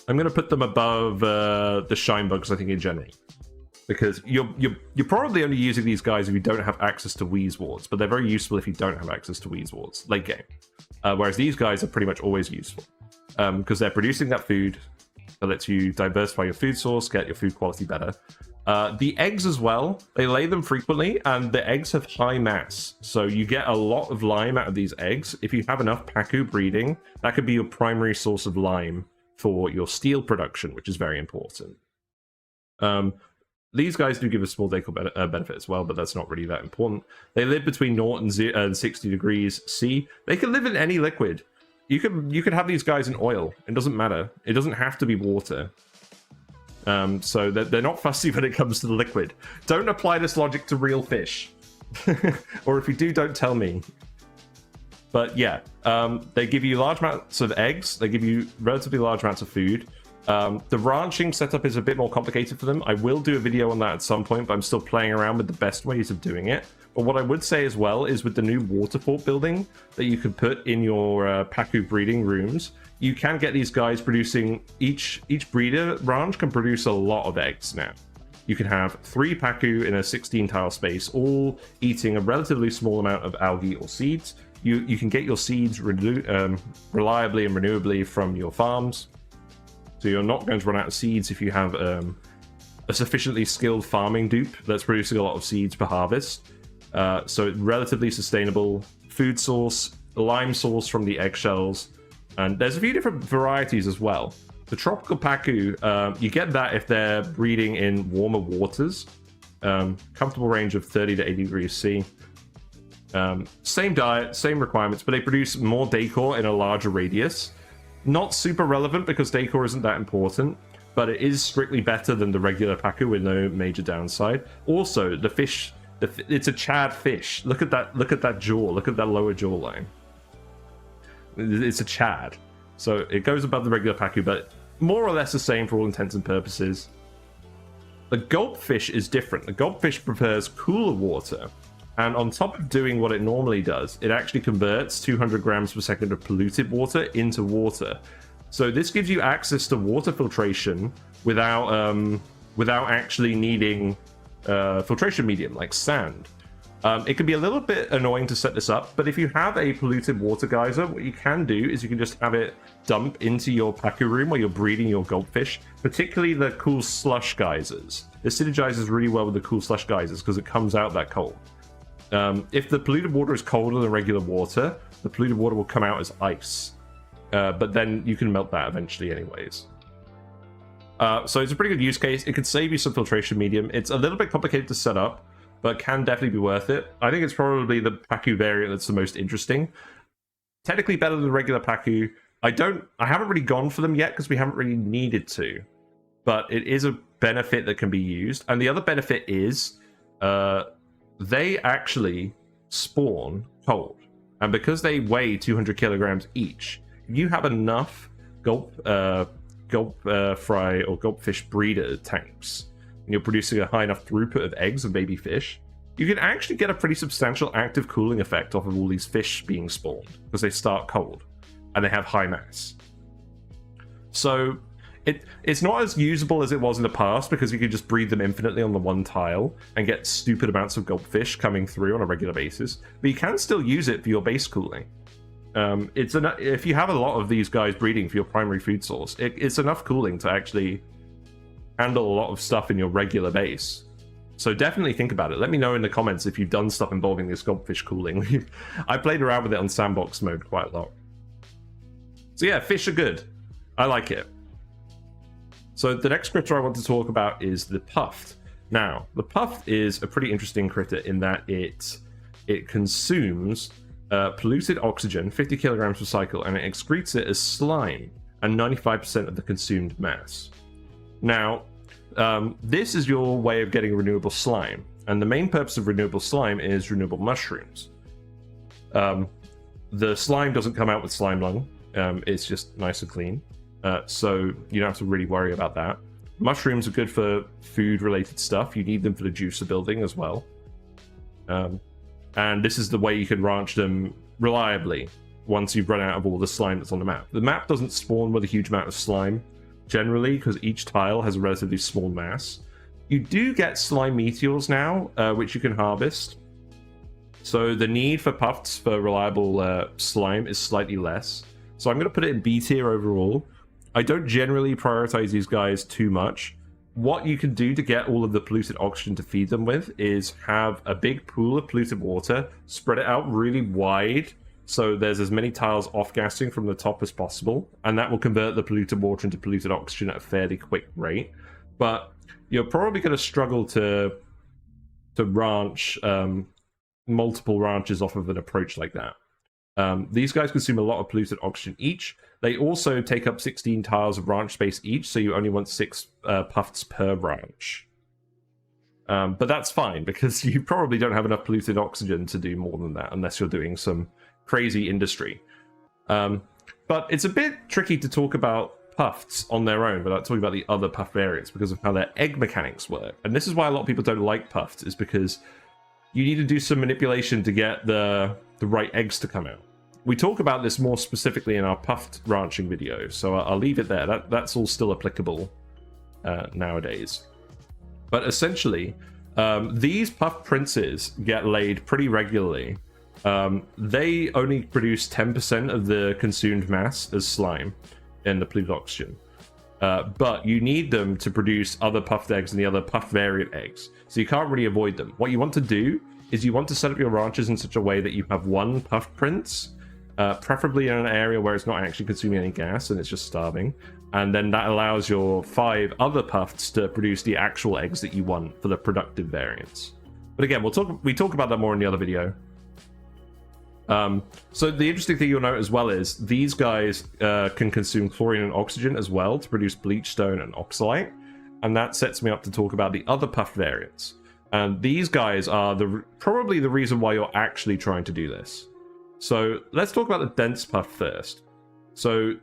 I'm going to put them above the shine bugs, I think, in Gen 8. Because you're probably only using these guys if you don't have access to Wheezewards, but they're very useful if you don't have access to Wheezewards late game. Whereas these guys are pretty much always useful because they're producing that food that lets you diversify your food source, get your food quality better. The eggs as well, they lay them frequently, and the eggs have high mass, so you get a lot of lime out of these eggs. If you have enough Pacu breeding, that could be your primary source of lime for your steel production, which is very important. These guys do give a small decor benefit as well, but that's not really that important. They live between 0 and 60 degrees C. They can live in any liquid. You could have these guys in oil. It doesn't matter. It doesn't have to be water. So they're not fussy when it comes to the liquid. Don't apply this logic to real fish. Or if you do, don't tell me. But yeah, they give you large amounts of eggs. They give you relatively large amounts of food. The ranching setup is a bit more complicated for them. I will do a video on that at some point, but I'm still playing around with the best ways of doing it. But what I would say as well is with the new water fort building that you can put in your Pacu breeding rooms, you can get these guys producing, each breeder ranch can produce a lot of eggs now. You can have 3 Pacu in a 16 tile space, all eating a relatively small amount of algae or seeds. You can get your seeds reliably and renewably from your farms. So you're not going to run out of seeds if you have a sufficiently skilled farming dupe that's producing a lot of seeds per harvest. So it's relatively sustainable food source, lime source from the eggshells, and there's a few different varieties as well. The tropical Pacu, you get that if they're breeding in warmer waters, comfortable range of 30 to 80 degrees C. Same diet, same requirements, but they produce more decor in a larger radius. Not super relevant because decor isn't that important, but it is strictly better than the regular Pacu with no major downside. Also, the fish, it's a Chad fish. Look at that jaw. Look at that lower jawline. It's a Chad. So it goes above the regular Pacu, but more or less the same for all intents and purposes. The Gulp Fish is different. The Gulp Fish prefers cooler water. And on top of doing what it normally does, it actually converts 200 grams per second of polluted water into water. So this gives you access to water filtration without actually needing filtration medium like sand. It can be a little bit annoying to set this up, but if you have a polluted water geyser, what you can do is you can just have it dump into your Pacu room where you're breeding your Gulp Fish, particularly the cool slush geysers. It synergizes really well with the cool slush geysers because it comes out that cold. If the polluted water is colder than regular water, the polluted water will come out as ice. But then you can melt that eventually anyways. So it's a pretty good use case. It could save you some filtration medium. It's a little bit complicated to set up, but can definitely be worth it. I think it's probably the Pacu variant that's the most interesting. Technically better than the regular Pacu. I haven't really gone for them yet because we haven't really needed to. But it is a benefit that can be used. And the other benefit is they actually spawn cold. And because they weigh 200 kilograms each, you have enough Gulp Fry or Gulp Fish breeder tanks, and you're producing a high enough throughput of eggs and baby fish, you can actually get a pretty substantial active cooling effect off of all these fish being spawned, because they start cold, and they have high mass. So it's not as usable as it was in the past, because you could just breed them infinitely on the one tile and get stupid amounts of Gulp Fish coming through on a regular basis, but you can still use it for your base cooling. It's if you have a lot of these guys breeding for your primary food source, it's enough cooling to actually handle a lot of stuff in your regular base. So definitely think about it. Let me know in the comments if you've done stuff involving this Gulp Fish cooling. I played around with it on sandbox mode quite a lot. So yeah, fish are good. I like it. So the next critter I want to talk about is the Puft. Now, the Puft is a pretty interesting critter in that it consumes polluted oxygen, 50 kilograms per cycle, and it excretes it as slime and 95% of the consumed mass. Now, this is your way of getting renewable slime, and the main purpose of renewable slime is renewable mushrooms. The slime doesn't come out with slime lung, it's just nice and clean, so you don't have to really worry about that. Mushrooms are good for food related stuff. You need them for the juicer building as well, and this is the way you can ranch them reliably once you've run out of all the slime that's on the map. The map doesn't spawn with a huge amount of slime generally, because each tile has a relatively small mass. You do get slime meteors now, which you can harvest. So the need for Pufts for reliable slime is slightly less. So I'm going to put it in B tier overall. I don't generally prioritize these guys too much. What you can do to get all of the polluted oxygen to feed them with is have a big pool of polluted water, spread it out really wide, so there's as many tiles off-gassing from the top as possible, and that will convert the polluted water into polluted oxygen at a fairly quick rate. But you're probably going to struggle to ranch multiple ranches off of an approach like that. These guys consume a lot of polluted oxygen each. They also take up 16 tiles of ranch space each, so you only want 6 Pufts per ranch. But that's fine, because you probably don't have enough polluted oxygen to do more than that, unless you're doing some crazy industry. But it's a bit tricky to talk about Pufts on their own without talking about the other Puft variants because of how their egg mechanics work. And this is why a lot of people don't like Pufts, is because you need to do some manipulation to get the right eggs to come out. We talk about this more specifically in our Puft ranching video, so I'll leave it there. That's all still applicable nowadays. But essentially, these Puft Princes get laid pretty regularly. They only produce 10% of the consumed mass as slime in the polluted oxygen. But you need them to produce other Puft eggs and the other Puft variant eggs. So you can't really avoid them. What you want to do is you want to set up your ranches in such a way that you have one Puft Prince, preferably in an area where it's not actually consuming any gas and it's just starving. And then that allows your 5 other Pufts to produce the actual eggs that you want for the productive variants. But again, we talk about that more in the other video. So the interesting thing you'll note as well is these guys can consume chlorine and oxygen as well to produce bleachstone and oxalite, and that sets me up to talk about the other Puft variants. And these guys are probably the reason why you're actually trying to do this. So let's talk about the dense Puft first. So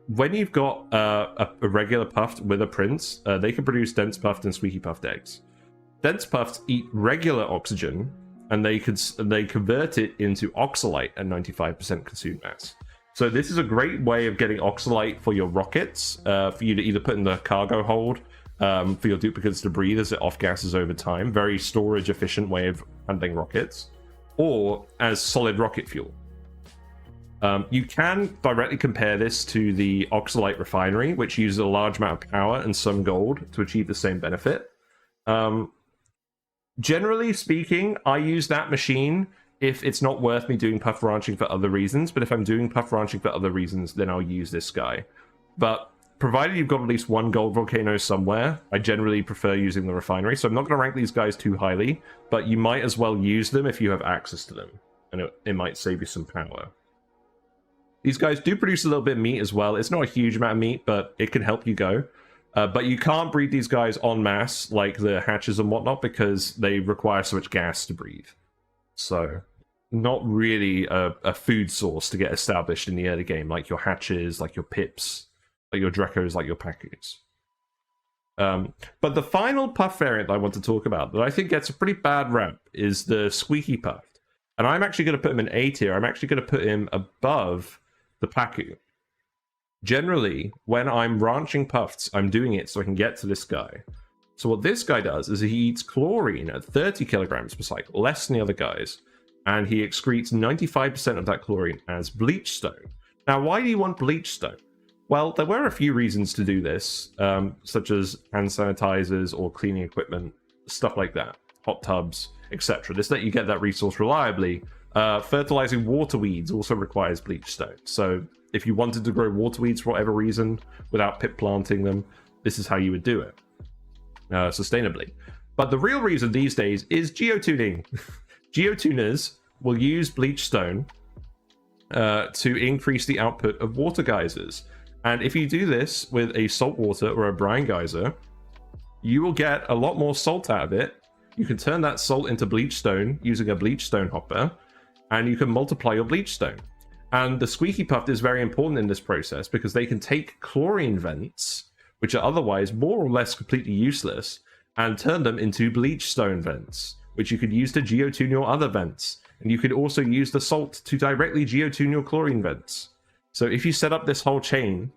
when you've got a regular Puft with a Prince, they can produce dense Puft and Squeaky Puft eggs. Dense Pufts eat regular oxygen, and they convert it into oxalite at 95% consumed mass. So this is a great way of getting oxalite for your rockets, for you to either put in the cargo hold, for your duplicates to breathe as it off-gasses over time. Very storage efficient way of handling rockets. Or as solid rocket fuel. You can directly compare this to the oxalite refinery, which uses a large amount of power and some gold to achieve the same benefit. Generally speaking, I use that machine if it's not worth me doing Puft ranching for other reasons, but if I'm doing Puft ranching for other reasons, then I'll use this guy. But provided you've got at least one gold volcano somewhere, I generally prefer using the refinery, so I'm not going to rank these guys too highly, but you might as well use them if you have access to them, and it might save you some power. These guys do produce a little bit of meat as well. It's not a huge amount of meat, but it can help you go. But you can't breed these guys en masse like the hatches and whatnot because they require so much gas to breed. So, not really a food source to get established in the early game, like your hatches, like your pips, like your Dreckos, like your Pacus. But the final Puft variant I want to talk about that I think gets a pretty bad rap is the Squeaky Puft. And I'm actually going to put him in A tier. I'm actually going to put him above the Pacu. Generally, when I'm ranching Pufts, I'm doing it so I can get to this guy. So what this guy does is he eats chlorine at 30 kilograms per cycle, less than the other guys. and he excretes 95% of that chlorine as bleach stone. Now, why do you want bleach stone? Well, there were a few reasons to do this, such as hand sanitizers or cleaning equipment, stuff like that, hot tubs, etc. This let you get that resource reliably. Fertilizing water weeds also requires bleach stone. So if you wanted to grow water weeds for whatever reason without pip planting them, this is how you would do it sustainably. But the real reason these days is geotuning. Geotuners will use bleach stone to increase the output of water geysers. And if you do this with a salt water or a brine geyser, you will get a lot more salt out of it. You can turn that salt into bleach stone using a bleach stone hopper, and you can multiply your bleach stone. And the Squeaky Puft is very important in this process because they can take chlorine vents, which are otherwise more or less completely useless, and turn them into bleach stone vents, which you could use to geotune your other vents. And you could also use the salt to directly geotune your chlorine vents. So if you set up this whole chain,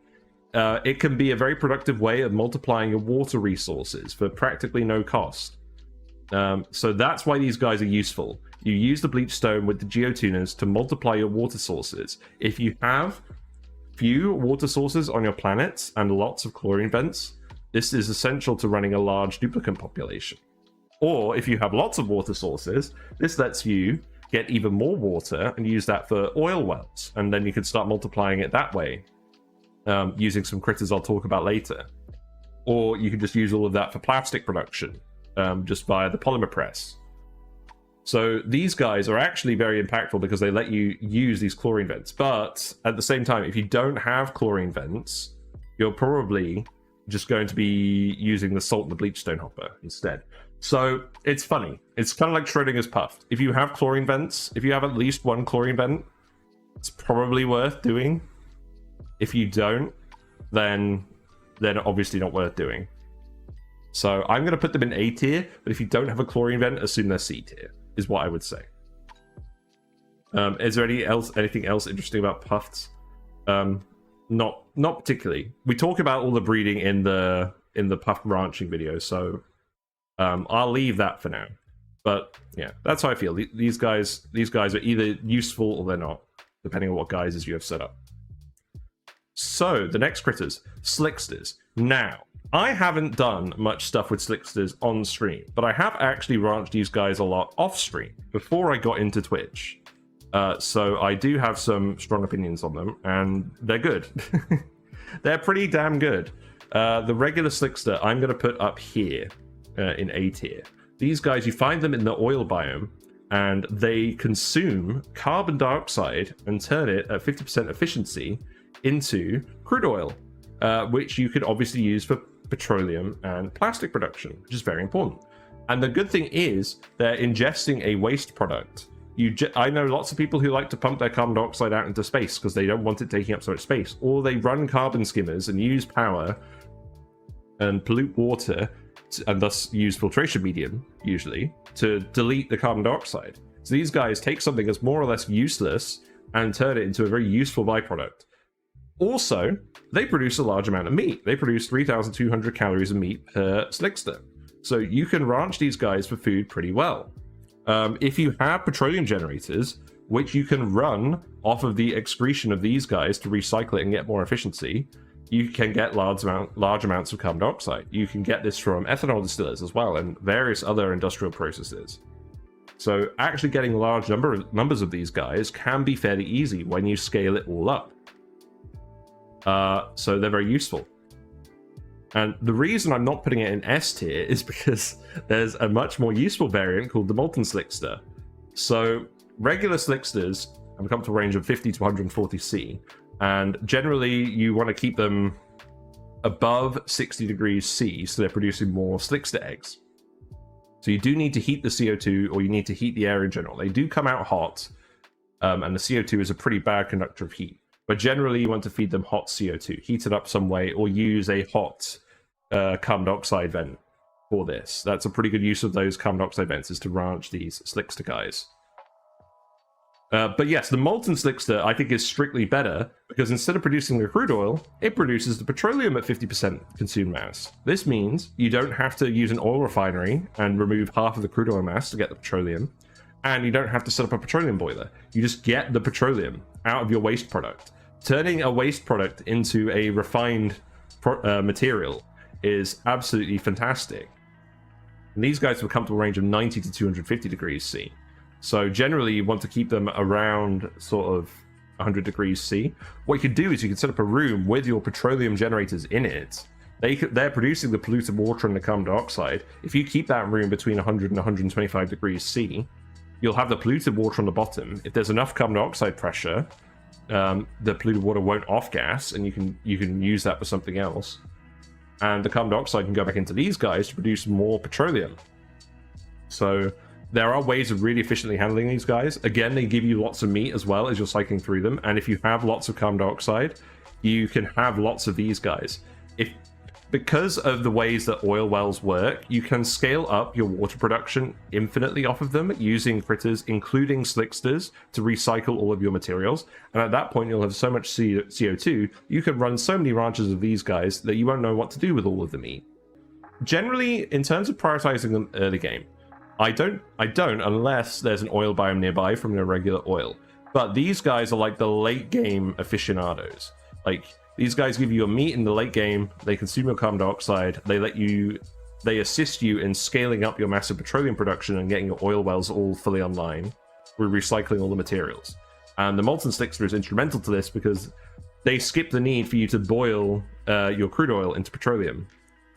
it can be a very productive way of multiplying your water resources for practically no cost. So that's why these guys are useful. You use the bleach stone with the geotuners to multiply your water sources. If you have few water sources on your planets and lots of chlorine vents, this is essential to running a large duplicate population. Or if you have lots of water sources, this lets you get even more water and use that for oil wells, and then you can start multiplying it that way, using some critters I'll talk about later. Or you can just use all of that for plastic production, just via the polymer press. So these guys are actually very impactful because they let you use these chlorine vents. But at the same time, if you don't have chlorine vents, you're probably just going to be using the salt and the bleach stone hopper instead. So it's funny. It's kind of like Schrodinger's Puft. If you have chlorine vents, if you have at least one chlorine vent, it's probably worth doing. If you don't, then they're obviously not worth doing. So I'm going to put them in A tier, but if you don't have a chlorine vent, assume they're C tier, is what I would say. Is there anything else interesting about Pufts? Not particularly. We talk about all the breeding in the Puft ranching video, so I'll leave that for now. But yeah, that's how I feel. These guys are either useful or they're not, depending on what guises you have set up. So the next critters, Slicksters. Now, I haven't done much stuff with Slicksters on stream, but I have actually ranched these guys a lot off stream before I got into Twitch. So I do have some strong opinions on them, and they're good. They're pretty damn good. The regular Slickster I'm going to put up here in A tier. These guys, you find them in the oil biome, and they consume carbon dioxide and turn it at 50% efficiency into crude oil, which you could obviously use for petroleum and plastic production, which is very important. And the good thing is they're ingesting a waste product. I know lots of people who like to pump their carbon dioxide out into space because they don't want it taking up so much space, or they run carbon skimmers and use power and pollute water and thus use filtration medium usually to delete the carbon dioxide. So these guys take something that's more or less useless and turn it into a very useful byproduct. Also, they produce a large amount of meat. They produce 3,200 calories of meat per Slickster. So you can ranch these guys for food pretty well. If you have petroleum generators, which you can run off of the excretion of these guys to recycle it and get more efficiency, you can get large amounts of carbon dioxide. You can get this from ethanol distillers as well and various other industrial processes. So actually getting large numbers of these guys can be fairly easy when you scale it all up. So they're very useful. And the reason I'm not putting it in S tier is because there's a much more useful variant called the Molten Slickster. So regular Slicksters have a comfortable range of 50 to 140 C, and generally you want to keep them above 60 degrees C so they're producing more Slickster eggs. So you do need to heat the CO2, or you need to heat the air in general. They do come out hot, and the CO2 is a pretty bad conductor of heat. But generally you want to feed them hot CO2, heat it up some way, or use a hot carbon dioxide vent for this. That's a pretty good use of those carbon dioxide vents, is to ranch these Slickster guys. But yes, the Molten Slickster I think is strictly better because instead of producing the crude oil, it produces the petroleum at 50% consumed mass. This means you don't have to use an oil refinery and remove half of the crude oil mass to get the petroleum, and you don't have to set up a petroleum boiler. You just get the petroleum out of your waste product. Turning a waste product into a refined material is absolutely fantastic. And these guys have a comfortable range of 90 to 250 degrees C. So generally you want to keep them around sort of 100 degrees C. What you could do is you can set up a room with your petroleum generators in it. They're producing the polluted water and the carbon dioxide. If you keep that room between 100 and 125 degrees C, you'll have the polluted water on the bottom. If there's enough carbon dioxide pressure, the polluted water won't off-gas, and you can use that for something else. And the carbon dioxide can go back into these guys to produce more petroleum. So there are ways of really efficiently handling these guys. Again, they give you lots of meat as well as you're cycling through them. And if you have lots of carbon dioxide, you can have lots of these guys. Because of the ways that oil wells work, you can scale up your water production infinitely off of them using critters, including slicksters, to recycle all of your materials. And at that point, you'll have so much CO2, you can run so many ranches of these guys that you won't know what to do with all of the meat. Generally, in terms of prioritizing them early game, I don't unless there's an oil biome nearby from an irregular oil. But these guys are like the late game aficionados. Like, these guys give you a meat in the late game, they consume your carbon dioxide, they assist you in scaling up your massive petroleum production and getting your oil wells all fully online. We're recycling all the materials. And the Molten Slickster is instrumental to this because they skip the need for you to boil your crude oil into petroleum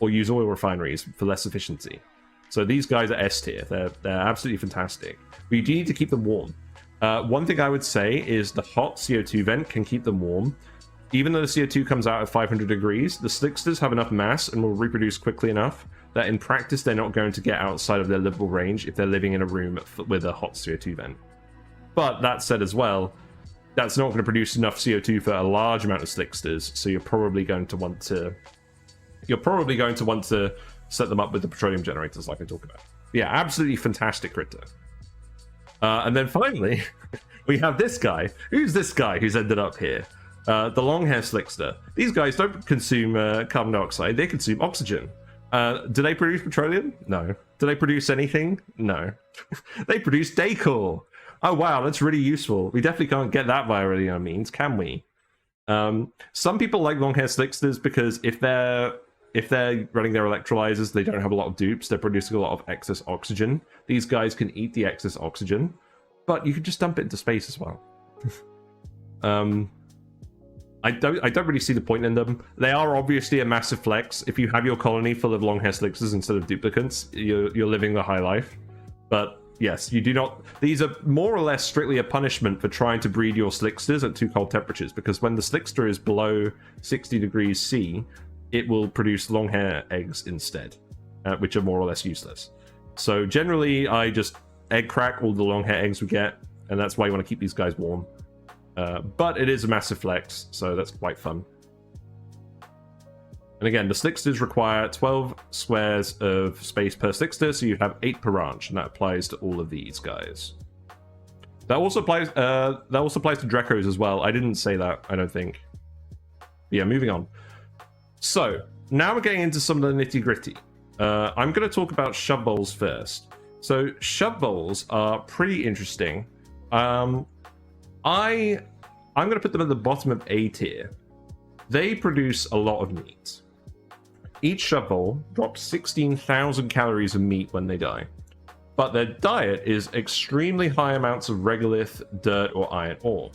or use oil refineries for less efficiency. So these guys are S tier, they're absolutely fantastic. But you do need to keep them warm. One thing I would say is the hot CO2 vent can keep them warm. Even though the CO2 comes out at 500 degrees, the slicksters have enough mass and will reproduce quickly enough that in practice they're not going to get outside of their livable range if they're living in a room with a hot CO2 vent. But that said as well, that's not going to produce enough CO2 for a large amount of slicksters, so you're probably going to want to set them up with the petroleum generators like I talked about. Yeah, absolutely fantastic critter. And then finally, we have this guy. Who's this guy who's ended up here? The Longhair Slickster. These guys don't consume carbon dioxide, they consume oxygen. Do they produce petroleum? No. Do they produce anything? No. They produce decor. Oh wow, that's really useful. We definitely can't get that via any other means, can we? Some people like Longhair Slicksters because if they're running their electrolyzers, they don't have a lot of dupes, they're producing a lot of excess oxygen. These guys can eat the excess oxygen, but you can just dump it into space as well. I don't really see the point in them. They are obviously a massive flex. If you have your colony full of Longhair Slicksters instead of duplicates, you're living the high life. But yes, you do not. These are more or less strictly a punishment for trying to breed your Slicksters at too cold temperatures, because when the Slickster is below 60 degrees C, it will produce Longhair eggs instead, which are more or less useless. So generally, I just egg crack all the Longhair eggs we get, and that's why you want to keep these guys warm. But it is a massive flex, so that's quite fun. And again, the Slicksters require 12 squares of space per Slickster, so you have 8 per ranch, and that applies to all of these guys. That also applies to Dreckos as well. I didn't say that, I don't think. But yeah, moving on. So, now we're getting into some of the nitty-gritty. I'm going to talk about shove bowls first. So, shove bowls are pretty interesting. I'm going to put them at the bottom of A tier. They produce a lot of meat. Each shove bowl drops 16,000 calories of meat when they die. But their diet is extremely high amounts of regolith, dirt, or iron ore.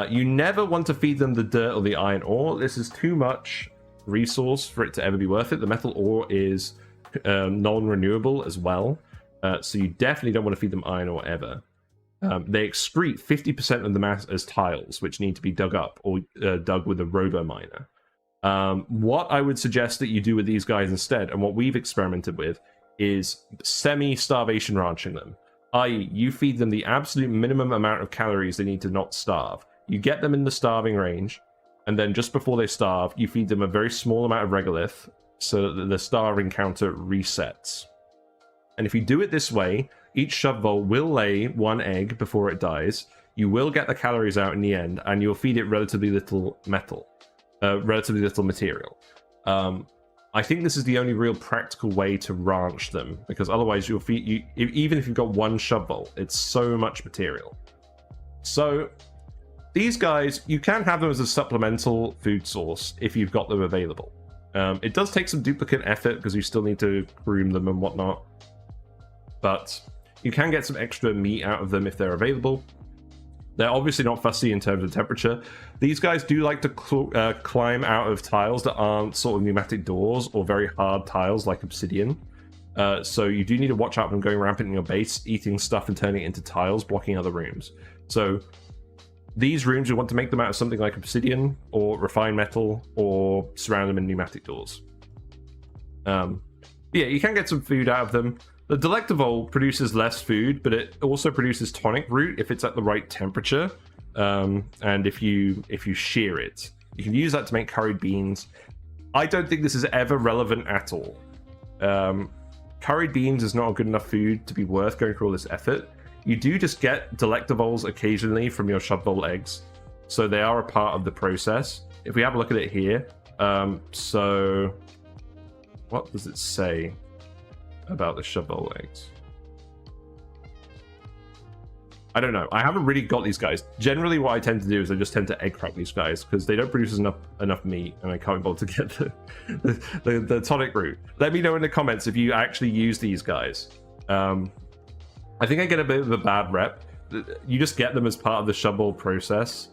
You never want to feed them the dirt or the iron ore. This is too much resource for it to ever be worth it. The metal ore is non-renewable as well. So you definitely don't want to feed them iron ore ever. They excrete 50% of the mass as tiles, which need to be dug up or dug with a robo miner. What I would suggest that you do with these guys instead, and what we've experimented with, is semi-starvation ranching them. I.e., you feed them the absolute minimum amount of calories they need to not starve. You get them in the starving range, and then just before they starve, you feed them a very small amount of regolith so that the starving counter resets. And if you do it this way, each shove bowl will lay 1 egg before it dies. You will get the calories out in the end, and you'll feed it relatively little material. I think this is the only real practical way to ranch them, because otherwise you'll feed even if you've got one shovel, it's so much material. So these guys, you can have them as a supplemental food source if you've got them available. It does take some duplicate effort because you still need to groom them and whatnot, but you can get some extra meat out of them if they're available. They're obviously not fussy in terms of temperature. These guys do like to climb out of tiles that aren't sort of pneumatic doors or very hard tiles like obsidian. So you do need to watch out for them going rampant in your base, eating stuff and turning it into tiles, blocking other rooms. So these rooms, you want to make them out of something like obsidian or refined metal, or surround them in pneumatic doors. Yeah, you can get some food out of them. The Delecta Vole produces less food, but it also produces tonic root if it's at the right temperature, and if you shear it. You can use that to make curried beans. I don't think this is ever relevant at all. Curried beans is not a good enough food to be worth going through all this effort. You do just get Delecta Voles occasionally from your Shubvole eggs, so they are a part of the process. If we have a look at it here, so what does it say about the Shubvole eggs? I don't know. I haven't really got these guys. Generally, what I tend to do is I just tend to egg crack these guys because they don't produce enough meat, and I can't bother to get the tonic root. Let me know in the comments if you actually use these guys. I think I get a bit of a bad rep. You just get them as part of the Shubvole process.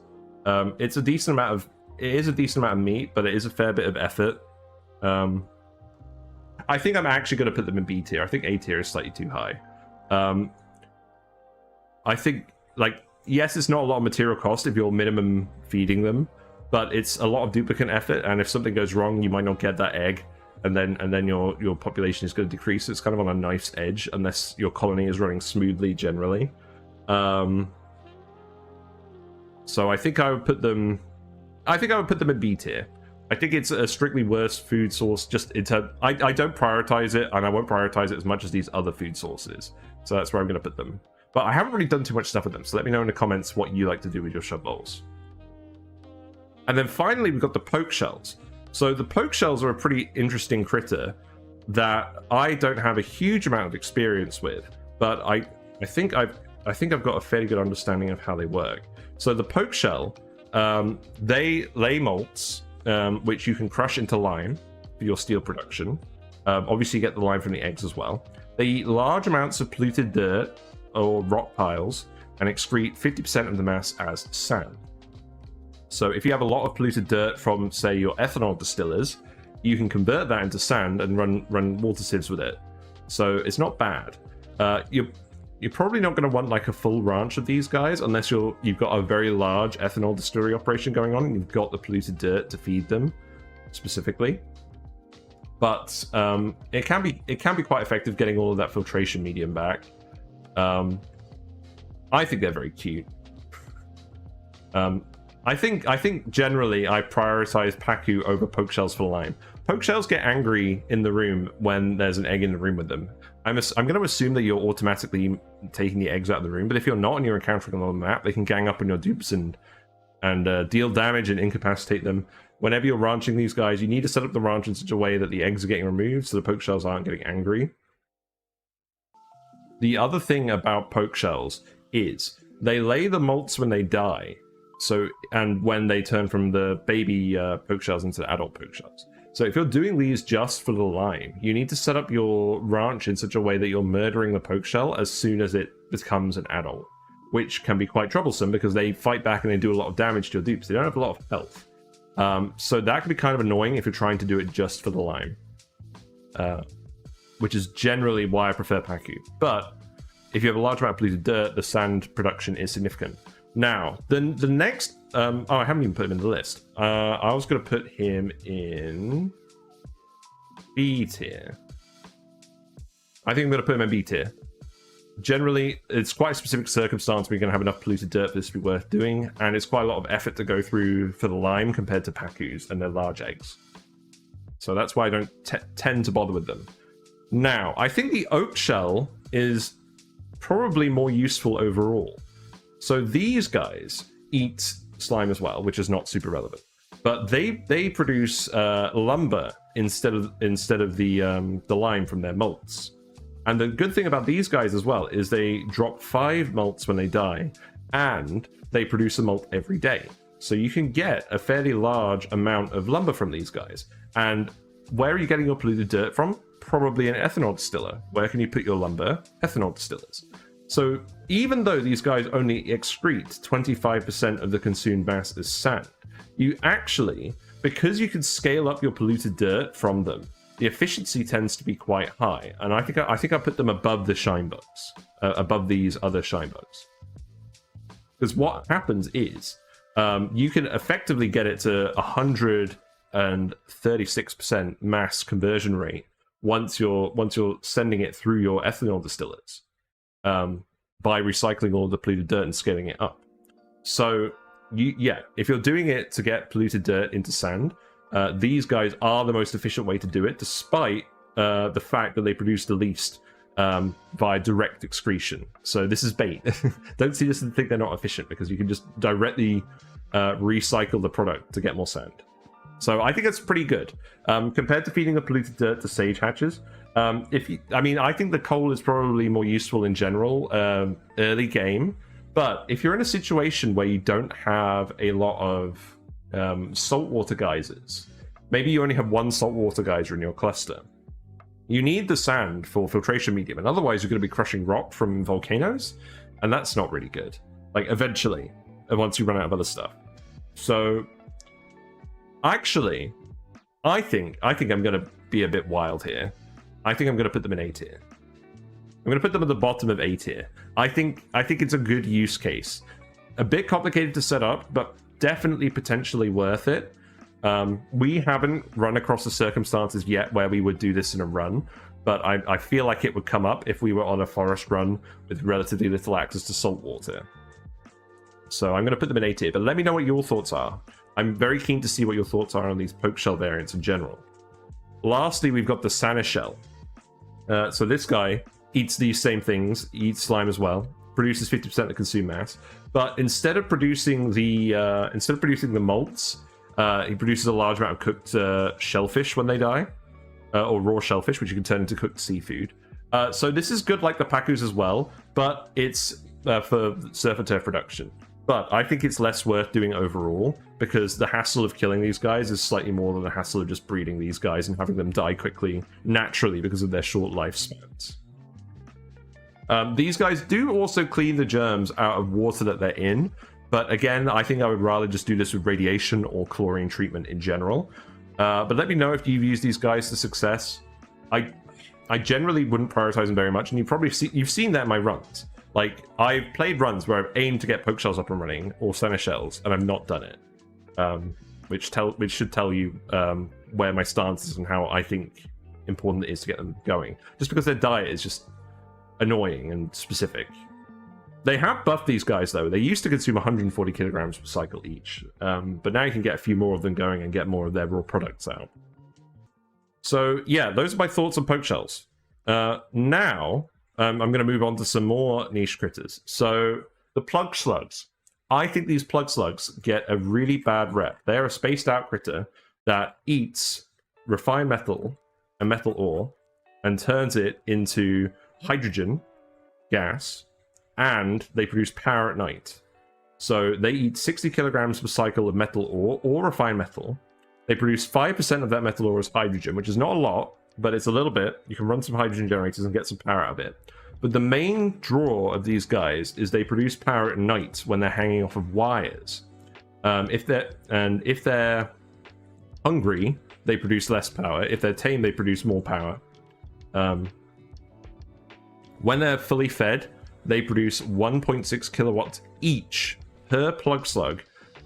It's a decent amount of meat, but it is a fair bit of effort. I think I'm actually going to put them in B tier. I think A tier is slightly too high. I think, like, yes, it's not a lot of material cost if you're minimum feeding them, but it's a lot of duplicate effort, and if something goes wrong, you might not get that egg, and then your population is going to decrease. It's kind of on a knife's edge unless your colony is running smoothly generally. So I think I would put them in B tier. I think it's a strictly worse food source. Just I don't prioritize it, and I won't prioritize it as much as these other food sources. So that's where I'm going to put them. But I haven't really done too much stuff with them, so let me know in the comments what you like to do with your Shubvoles. And then finally, we've got the Pokeshells. So the Pokeshells are a pretty interesting critter that I don't have a huge amount of experience with, but I think I've got a fairly good understanding of how they work. So the Pokeshell, they lay molts, which you can crush into lime for your steel production. Obviously, you get the lime from the eggs as well. They eat large amounts of polluted dirt or rock piles and excrete 50% of the mass as sand. So if you have a lot of polluted dirt from, say, your ethanol distillers, you can convert that into sand and run water sieves with it. So it's not bad. You're probably not going to want like a full ranch of these guys unless you've got a very large ethanol distillery operation going on and you've got the polluted dirt to feed them specifically. But it can be quite effective getting all of that filtration medium back. I think they're very cute. I think generally I prioritize Pacu over Pokeshells for lime. Pokeshells get angry in the room when there's an egg in the room with them. I'm going to assume that you're automatically taking the eggs out of the room, but if you're not and you're encountering them on the map, they can gang up on your dupes and deal damage and incapacitate them. Whenever you're ranching these guys, you need to set up the ranch in such a way that the eggs are getting removed so the Pokeshells aren't getting angry. The other thing about Pokeshells is they lay the molts when they die, and when they turn from the baby Pokeshells into the adult Pokeshells. So if you're doing these just for the lime, you need to set up your ranch in such a way that you're murdering the Pokeshell as soon as it becomes an adult, which can be quite troublesome because they fight back and they do a lot of damage to your dupes. They don't have a lot of health. So that can be kind of annoying if you're trying to do it just for the lime. Which is generally why I prefer Pacu. But if you have a large amount of polluted dirt, the sand production is significant. Now, the next... oh, I haven't even put him in the list. I was going to put him in B tier. I think I'm going to put him in B tier. Generally, it's quite a specific circumstance where you're going to have enough polluted dirt for this to be worth doing, and it's quite a lot of effort to go through for the lime compared to Pacus and their large eggs. So that's why I don't tend to bother with them. Now, I think the Oakshell is probably more useful overall. So these guys eat slime as well, which is not super relevant. But they produce lumber instead of the lime from their molts. And the good thing about these guys as well is they drop 5 molts when they die, and they produce a molt every day. So you can get a fairly large amount of lumber from these guys. And where are you getting your polluted dirt from? Probably an ethanol distiller. Where can you put your lumber? Ethanol distillers. So even though these guys only excrete 25% of the consumed mass as sand, you actually, because you can scale up your polluted dirt from them, the efficiency tends to be quite high. And I think I put them above the shine bugs, above these other shine bugs. Because what happens is you can effectively get it to 136% mass conversion rate once you're sending it through your ethanol distillers by recycling all the polluted dirt and scaling it up. So if you're doing it to get polluted dirt into sand, these guys are the most efficient way to do it, despite the fact that they produce the least via direct excretion. So this is bait. Don't see this and think they're not efficient, because you can just directly recycle the product to get more sand. So I think that's pretty good compared to feeding the polluted dirt to sage hatches. I think the coal is probably more useful in general early game, but if you're in a situation where you don't have a lot of saltwater geysers, maybe you only have one saltwater geyser in your cluster, you need the sand for filtration medium, and otherwise you're going to be crushing rock from volcanoes, and that's not really good. Like eventually, once you run out of other stuff. So actually, I think I'm going to be a bit wild here. I think I'm going to put them in A tier. I'm going to put them at the bottom of A tier. I think it's a good use case. A bit complicated to set up, but definitely potentially worth it. We haven't run across the circumstances yet where we would do this in a run, but I feel like it would come up if we were on a forest run with relatively little access to salt water. So I'm going to put them in A tier, but let me know what your thoughts are. I'm very keen to see what your thoughts are on these Pokeshell variants in general. Lastly, we've got the Sanishell. So this guy eats these same things, eats slime as well, produces 50% of the consumed mass, but instead of producing the molts, he produces a large amount of cooked shellfish when they die, or raw shellfish, which you can turn into cooked seafood. So this is good like the Pacus as well, but it's for surf and turf production. But I think it's less worth doing overall, because the hassle of killing these guys is slightly more than the hassle of just breeding these guys and having them die quickly naturally because of their short lifespans. These guys do also clean the germs out of water that they're in, but again, I think I would rather just do this with radiation or chlorine treatment in general. But let me know if you've used these guys to success. I generally wouldn't prioritize them very much, and you've seen that in my runs. Like, I've played runs where I've aimed to get Pokeshells up and running, or Sanishells, and I've not done it. Which should tell you where my stance is and how I think important it is to get them going. Just because their diet is just annoying and specific. They have buffed these guys, though. They used to consume 140 kilograms per cycle each, but now you can get a few more of them going and get more of their raw products out. So, yeah, those are my thoughts on Pokeshells. Now, I'm going to move on to some more niche critters. So, the plug slugs. I think these plug slugs get a really bad rep. They're a spaced out critter that eats refined metal and metal ore and turns it into hydrogen gas, and they produce power at night. So they eat 60 kilograms per cycle of metal ore or refined metal. They produce 5% of that metal ore as hydrogen, which is not a lot, but it's a little bit. You can run some hydrogen generators and get some power out of it. But the main draw of these guys is they produce power at night when they're hanging off of wires. If they're hungry, they produce less power. If they're tame, they produce more power. When they're fully fed, they produce 1.6 kilowatts each per plug slug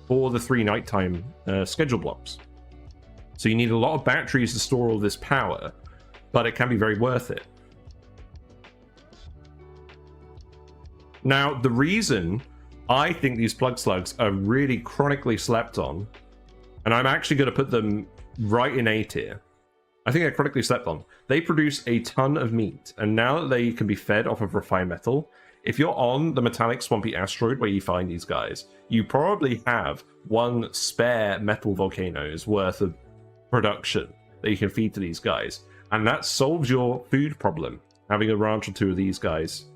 for the 3 nighttime schedule blocks. So you need a lot of batteries to store all this power, but it can be very worth it. Now, the reason I think these plug slugs are really chronically slept on, and I'm actually going to put them right in A tier. I think they're chronically slept on. They produce a ton of meat, and now that they can be fed off of refined metal, if you're on the metallic swampy asteroid where you find these guys, you probably have one spare metal volcano's worth of production that you can feed to these guys. And that solves your food problem, having a ranch or two of these guys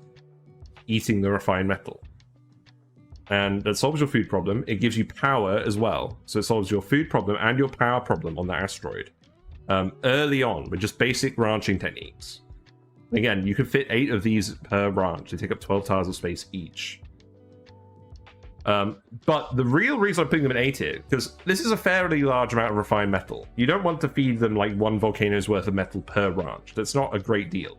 eating the refined metal. And that solves your food problem. It gives you power as well. So it solves your food problem and your power problem on the asteroid. Early on, with just basic ranching techniques. Again, you can fit 8 of these per ranch. They take up 12 tiles of space each. But the real reason I'm putting them in 8 here, because this is a fairly large amount of refined metal. You don't want to feed them like 1 volcano's worth of metal per ranch. That's not a great deal.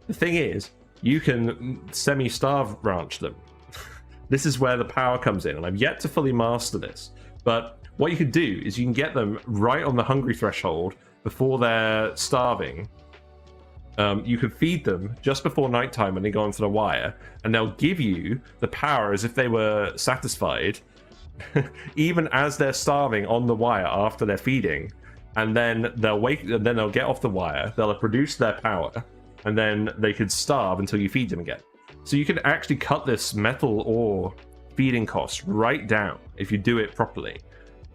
The thing is, you can semi-starve ranch them. This is where the power comes in, and I've yet to fully master this. But what you can do is you can get them right on the hungry threshold before they're starving. You can feed them just before nighttime when they go onto the wire, and they'll give you the power as if they were satisfied, even as they're starving on the wire after they're feeding. And then they'll wake, and then they'll get off the wire. They'll produce their power, and then they could starve until you feed them again. So you can actually cut this metal ore feeding cost right down if you do it properly.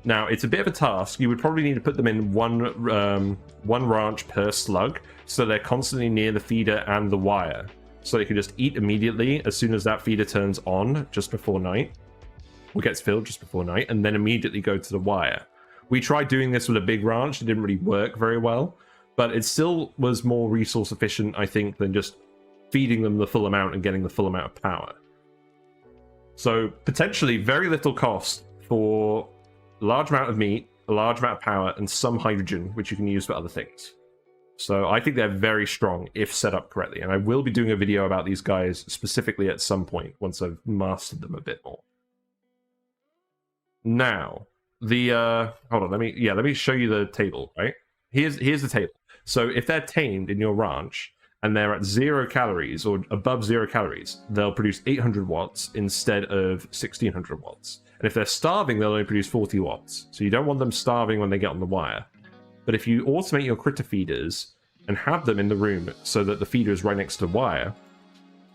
Now, it's a bit of a task. You would probably need to put them in one ranch per slug, so they're constantly near the feeder and the wire. So they can just eat immediately as soon as that feeder turns on just before night, or gets filled just before night, and then immediately go to the wire. We tried doing this with a big ranch. It didn't really work very well, but it still was more resource efficient, I think, than just feeding them the full amount and getting the full amount of power. So potentially very little cost for a large amount of meat, a large amount of power, and some hydrogen, which you can use for other things. So I think they're very strong if set up correctly, and I will be doing a video about these guys specifically at some point once I've mastered them a bit more. Now, the hold on, let me show you the table, right? Here's the table. So if they're tamed in your ranch and they're at 0 calories or above 0 calories, they'll produce 800 watts instead of 1600 watts. And if they're starving, they'll only produce 40 watts. So you don't want them starving when they get on the wire. But if you automate your critter feeders and have them in the room so that the feeder is right next to the wire,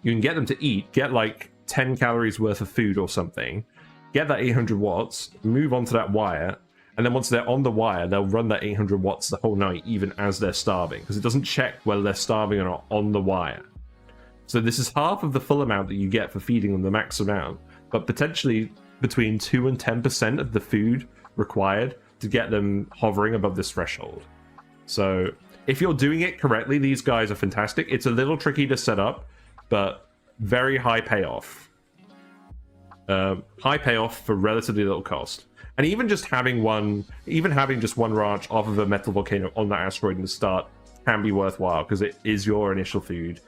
you can get them to eat, get like 10 calories worth of food or something, get that 800 watts, move onto that wire, and then once they're on the wire, they'll run that 800 watts the whole night, even as they're starving, because it doesn't check whether they're starving or not on the wire. So this is half of the full amount that you get for feeding them the max amount, but potentially between 2 and 10% of the food required to get them hovering above this threshold. So if you're doing it correctly, these guys are fantastic. It's a little tricky to set up, but very high payoff. High payoff for relatively little cost. And even just having just one ranch off of a metal volcano on that asteroid in the start can be worthwhile, because it is your initial food.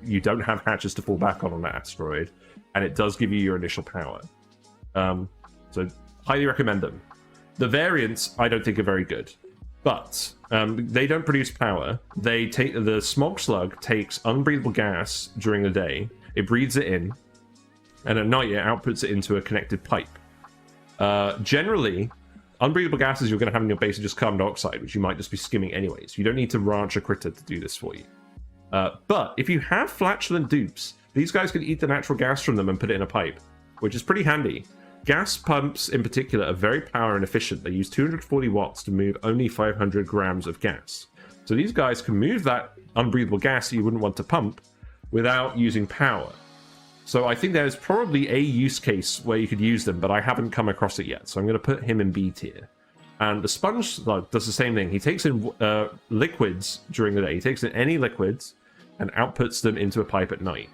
You don't have hatches to fall back on that asteroid, and it does give you your initial power. So highly recommend them. The variants I don't think are very good, but they don't produce power. The Smog Slug takes unbreathable gas during the day. It breathes it in, and at night it outputs it into a connected pipe. Generally, unbreathable gases you're going to have in your base are just carbon dioxide, which you might just be skimming anyways. You don't need to ranch a critter to do this for you. But if you have flatulent dupes, these guys can eat the natural gas from them and put it in a pipe, which is pretty handy. Gas pumps in particular are very power inefficient. They use 240 watts to move only 500 grams of gas. So these guys can move that unbreathable gas that you wouldn't want to pump without using power. So I think there's probably a use case where you could use them, but I haven't come across it yet. So I'm going to put him in B tier. And the Sponge Slug does the same thing. He takes in liquids during the day. He takes in any liquids and outputs them into a pipe at night.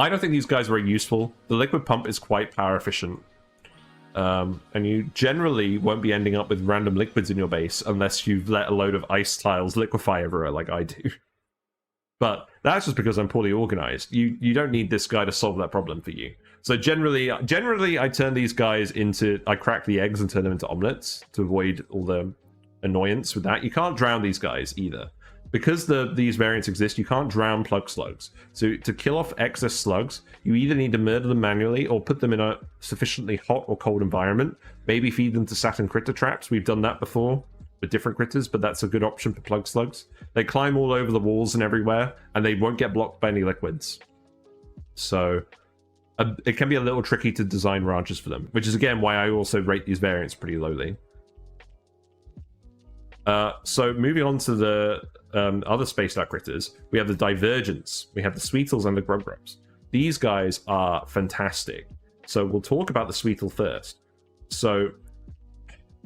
I don't think these guys are very useful. The liquid pump is quite power efficient. And you generally won't be ending up with random liquids in your base unless you've let a load of ice tiles liquefy everywhere like I do. But that's just because I'm poorly organized. You don't need this guy to solve that problem for you. So generally I turn these guys into... I crack the eggs and turn them into omelets to avoid all the annoyance with that. You can't drown these guys either. Because these variants exist, you can't drown plug slugs. So to kill off excess slugs, you either need to murder them manually or put them in a sufficiently hot or cold environment. Maybe feed them to Saturn critter traps. We've done that before with different critters, but that's a good option for plug slugs. They climb all over the walls and everywhere, and they won't get blocked by any liquids. So it can be a little tricky to design ranches for them, which is again why I also rate these variants pretty lowly. So moving on to the other spaced out critters, we have the Divergents, we have the Sweetles and the Grubgrubs. These guys are fantastic. So we'll talk about the Sweetle first. So,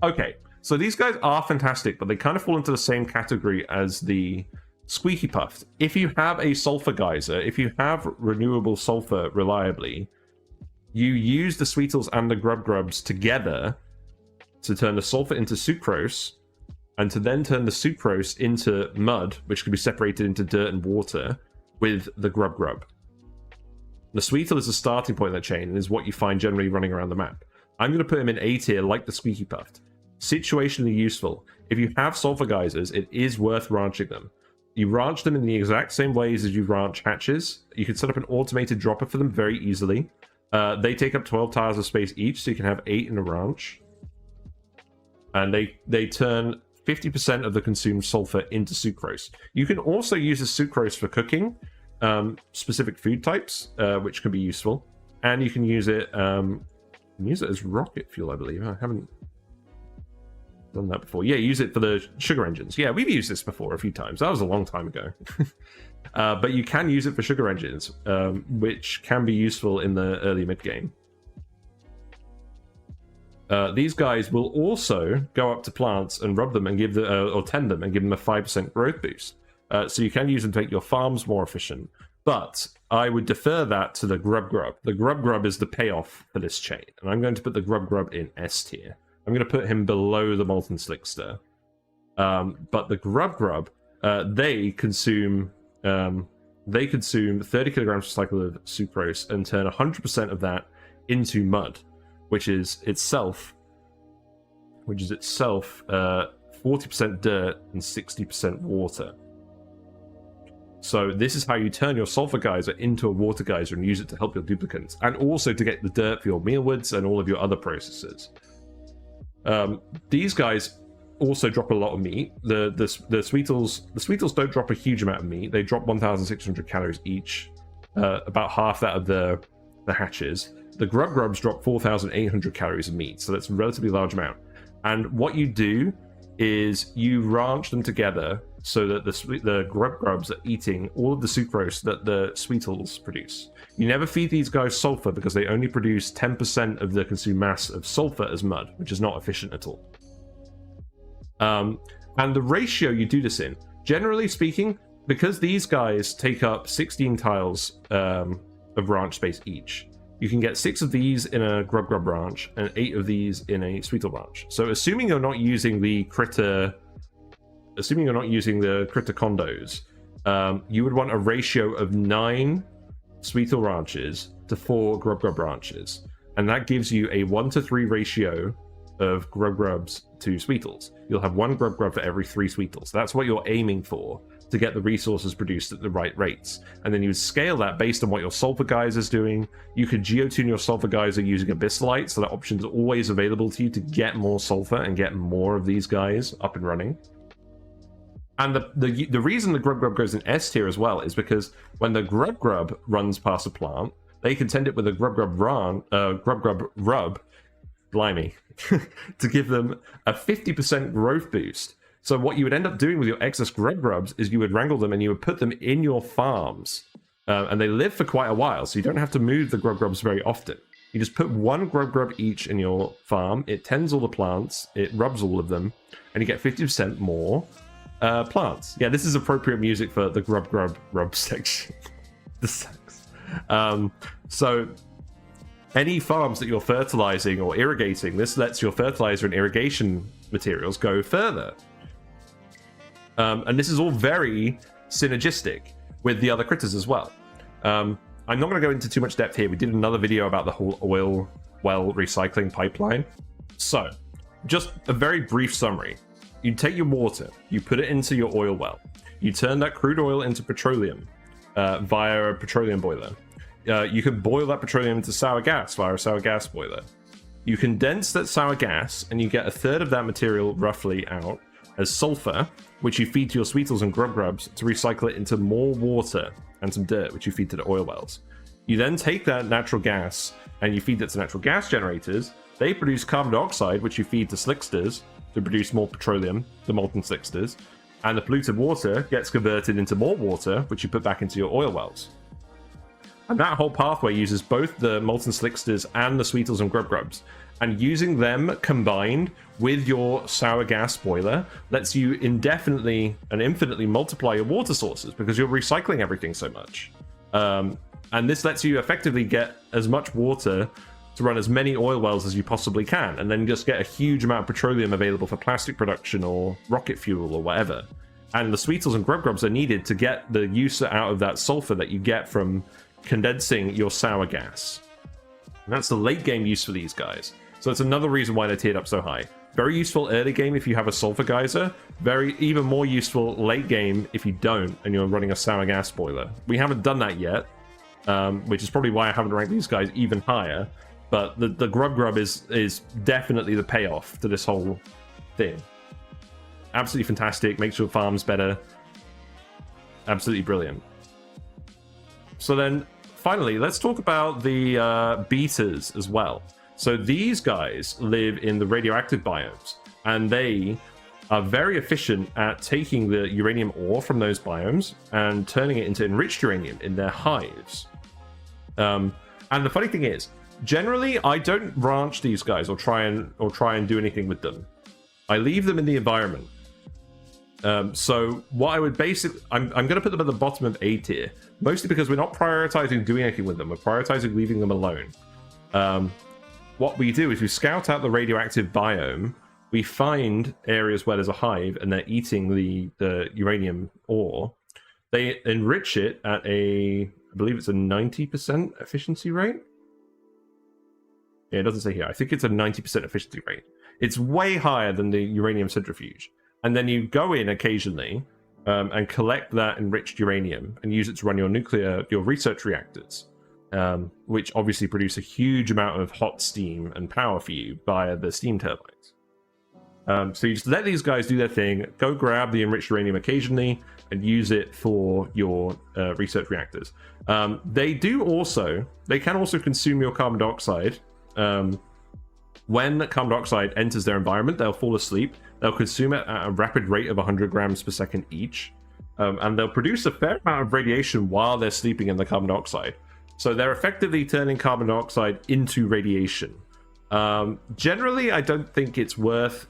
okay, so these guys are fantastic, but they kind of fall into the same category as the Squeaky Puft. If you have a sulfur geyser, if you have renewable sulfur reliably, you use the Sweetles and the Grubgrubs together to turn the sulfur into sucrose, and to then turn the sucrose into mud, which can be separated into dirt and water with the Grubgrub. The Sweetle is the starting point of that chain and is what you find generally running around the map. I'm going to put him in A tier like the Squeaky Puft. Situationally useful. If you have sulfur geysers, it is worth ranching them. You ranch them in the exact same ways as you ranch hatches. You can set up an automated dropper for them very easily. They take up 12 tiles of space each, so you can have 8 in a ranch. And they turn 50% of the consumed sulfur into sucrose. You can also use the sucrose for cooking specific food types, which can be useful. And you can use it as rocket fuel, I believe. I haven't done that before. Yeah, use it for the sugar engines. Yeah, we've used this before a few times. That was a long time ago. But you can use it for sugar engines, which can be useful in the early mid-game. These guys will also go up to plants and rub them and give or tend them and give them a 5% growth boost. So you can use them to make your farms more efficient. But I would defer that to the Grubgrub. The Grubgrub is the payoff for this chain. And I'm going to put the Grubgrub in S tier. I'm going to put him below the Molten Slickster. But the Grubgrub, they consume 30 kilograms recycled sucrose and turn 100% of that into mud, which is itself 40% dirt and 60% water. So this is how you turn your sulfur geyser into a water geyser and use it to help your duplicants, and also to get the dirt for your mealwoods and all of your other processes. These guys also drop a lot of meat. The Sweetles don't drop a huge amount of meat. They drop 1,600 calories each, about half that of the hatches. The Grubgrubs drop 4,800 calories of meat, so that's a relatively large amount. And what you do is you ranch them together so that the Grubgrubs are eating all of the sucrose that the Sweetles produce. You never feed these guys sulfur because they only produce 10% of the consumed mass of sulfur as mud, which is not efficient at all. And the ratio you do this in, generally speaking, because these guys take up 16 tiles of ranch space each, you can get 6 of these in a Grubgrub ranch and 8 of these in a Sweetle ranch. So assuming you're not using the critter condos, you would want a ratio of 9 Sweetle ranches to 4 Grubgrub ranches, and that gives you a 1-to-3 ratio of Grubgrubs to Sweetles. You'll have 1 Grubgrub for every 3 Sweetles. That's what you're aiming for to get the resources produced at the right rates. And then you scale that based on what your sulfur geyser is doing. You could geotune your sulfur geyser using Abyssalite, so that option is always available to you to get more sulfur and get more of these guys up and running. And the reason the Grubgrub goes in S tier as well is because when the Grubgrub runs past a plant, they can tend it with a Grubgrub rub, blimey, to give them a 50% growth boost. So what you would end up doing with your excess Grubgrubs is you would wrangle them and you would put them in your farms. And they live for quite a while, so you don't have to move the Grubgrubs very often. You just put 1 Grubgrub each in your farm, it tends all the plants, it rubs all of them, and you get 50% more plants. Yeah, this is appropriate music for the Grubgrub rub section. The sex. So any farms that you're fertilizing or irrigating, this lets your fertilizer and irrigation materials go further. And this is all very synergistic with the other critters as well. I'm not going to go into too much depth here. We did another video about the whole oil well recycling pipeline. So, just a very brief summary. You take your water, you put it into your oil well. You turn that crude oil into petroleum via a petroleum boiler. You can boil that petroleum into sour gas via a sour gas boiler. You condense that sour gas and you get 1/3 of that material roughly out as sulfur, which you feed to your Sweetles and Grubgrubs to recycle it into more water and some dirt, which you feed to the oil wells. You then take that natural gas and you feed it to natural gas generators. They produce carbon dioxide, which you feed to slicksters, to produce more petroleum, the Molten Slicksters, and the polluted water gets converted into more water, which you put back into your oil wells. And that whole pathway uses both the Molten Slicksters and the Sweetles and Grubgrubs. And using them combined with your sour gas boiler lets you indefinitely and infinitely multiply your water sources because you're recycling everything so much. And this lets you effectively get as much water to run as many oil wells as you possibly can, and then just get a huge amount of petroleum available for plastic production or rocket fuel or whatever. And the Sweetles and Grubgrubs are needed to get the use out of that sulfur that you get from condensing your sour gas. And that's the late game use for these guys. So it's another reason why they're tiered up so high. Very useful early game if you have a sulfur geyser. Even more useful late game if you don't and you're running a sour gas boiler. We haven't done that yet, which is probably why I haven't ranked these guys even higher. But the Grubgrub is definitely the payoff to this whole thing. Absolutely fantastic. Makes your farms better. Absolutely brilliant. So then, finally, let's talk about the Beetas as well. So these guys live in the radioactive biomes, and they are very efficient at taking the uranium ore from those biomes and turning it into enriched uranium in their hives. And the funny thing is, generally, I don't ranch these guys or try and do anything with them. I leave them in the environment. So what I would basically, I'm going to put them at the bottom of A tier, mostly because we're not prioritizing doing anything with them. We're prioritizing leaving them alone. What we do is we scout out the radioactive biome. We find areas where there's a hive and they're eating the uranium ore. They enrich it at I believe it's a 90% efficiency rate. Yeah, it doesn't say here. I think it's a 90% efficiency rate. It's way higher than the uranium centrifuge. And then you go in occasionally and collect that enriched uranium and use it to run your research reactors, which obviously produce a huge amount of hot steam and power for you via the steam turbines. So you just let these guys do their thing, go grab the enriched uranium occasionally and use it for your research reactors. They can also consume your carbon dioxide. When carbon dioxide enters their environment, they'll fall asleep. They'll consume it at a rapid rate of 100 grams per second each. And they'll produce a fair amount of radiation while they're sleeping in the carbon dioxide. So they're effectively turning carbon dioxide into radiation. Generally, I don't think it's worth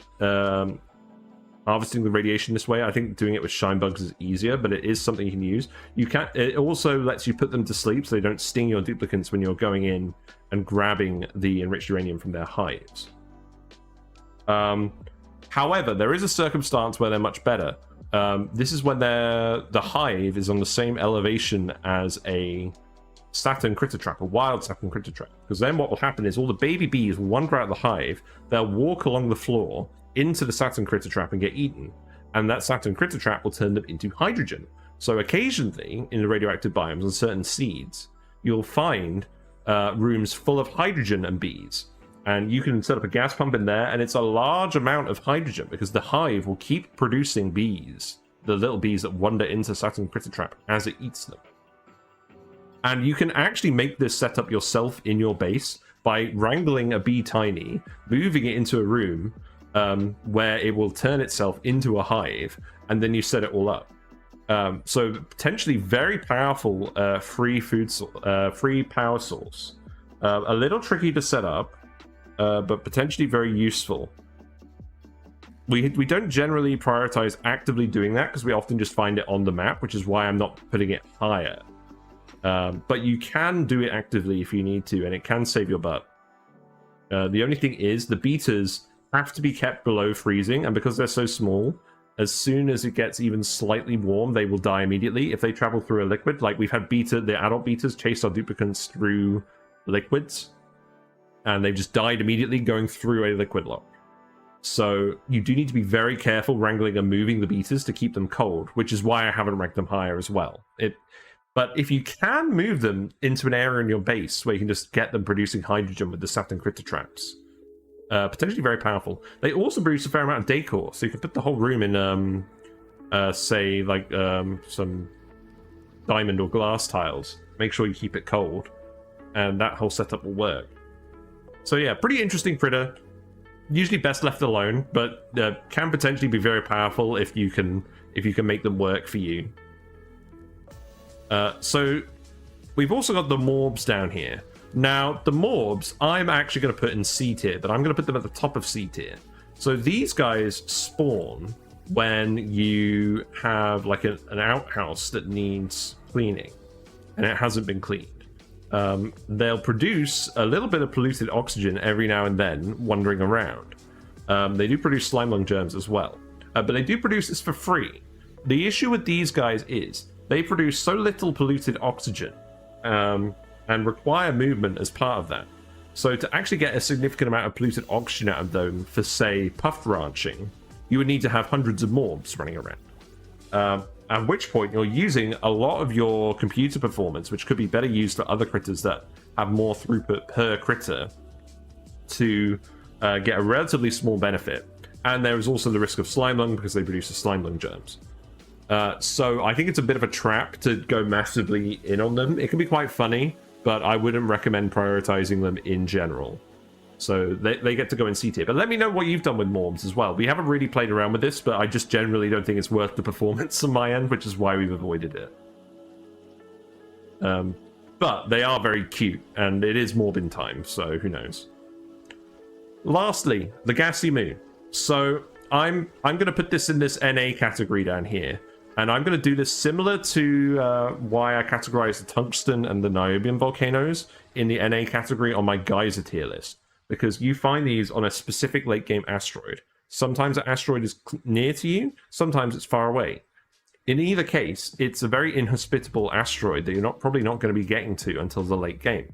harvesting the radiation this way. I think doing it with shine bugs is easier, but it is something you can use. It also lets you put them to sleep so they don't sting your duplicants when you're going in and grabbing the enriched uranium from their hives. However, there is a circumstance where they're much better. This is when the hive is on the same elevation as a Saturn critter trap, a wild Saturn critter trap. Because then what will happen is all the baby bees will wander out of the hive, they'll walk along the floor into the Saturn critter trap and get eaten. And that Saturn critter trap will turn them into hydrogen. So occasionally, in the radioactive biomes and certain seeds, you'll find rooms full of hydrogen and bees. And you can set up a gas pump in there, and it's a large amount of hydrogen because the hive will keep producing bees, the little bees that wander into Saturn critter trap as it eats them. And you can actually make this setup yourself in your base by wrangling a bee tiny, moving it into a room where it will turn itself into a hive, and then you set it all up. So potentially very powerful free power source. A little tricky to set up, but potentially very useful. We don't generally prioritize actively doing that because we often just find it on the map, which is why I'm not putting it higher. But you can do it actively if you need to, and it can save your butt. The only thing is the beeters have to be kept below freezing, and because they're so small, as soon as it gets even slightly warm, they will die immediately if they travel through a liquid. Like we've had the adult beeters chase our duplicants through liquids, and they've just died immediately going through a liquid lock. So you do need to be very careful wrangling and moving the beeters to keep them cold, which is why I haven't ranked them higher as well. But if you can move them into an area in your base where you can just get them producing hydrogen with the Saturn critter traps, potentially very powerful. They also produce a fair amount of decor, so you can put the whole room in, say, like some diamond or glass tiles. Make sure you keep it cold, and that whole setup will work. So yeah, pretty interesting critter. usually best left alone, but can potentially be very powerful if you can make them work for you. So we've also got the Morbs down here. Now, the Morbs, I'm actually going to put in C tier, but I'm going to put them at the top of C tier. So these guys spawn when you have like an outhouse that needs cleaning and it hasn't been cleaned. They'll produce a little bit of polluted oxygen every now and then wandering around. They do produce slime lung germs as well, but they do produce this for free. The issue with these guys is they produce so little polluted oxygen and require movement as part of that. So to actually get a significant amount of polluted oxygen out of them for, say, puff ranching, you would need to have hundreds of Morbs running around. At which point you're using a lot of your computer performance, which could be better used for other critters that have more throughput per critter, to get a relatively small benefit. And there is also the risk of slime lung because they produce the slime lung germs. So I think it's a bit of a trap to go massively in on them. It can be quite funny, but I wouldn't recommend prioritizing them in general. So they get to go in C tier. But let me know what you've done with Morbs as well. We haven't really played around with this, but I just generally don't think it's worth the performance on my end, which is why we've avoided it. But they are very cute, and it is Morbin time, so who knows. Lastly, the Gassy Moo. So I'm going to put this in this NA category down here. And I'm going to do this similar to why I categorize the Tungsten and the Niobium volcanoes in the NA category on my Geyser tier list. Because you find these on a specific late game asteroid. Sometimes the asteroid is near to you, sometimes it's far away. In either case, it's a very inhospitable asteroid that you're probably not going to be getting to until the late game.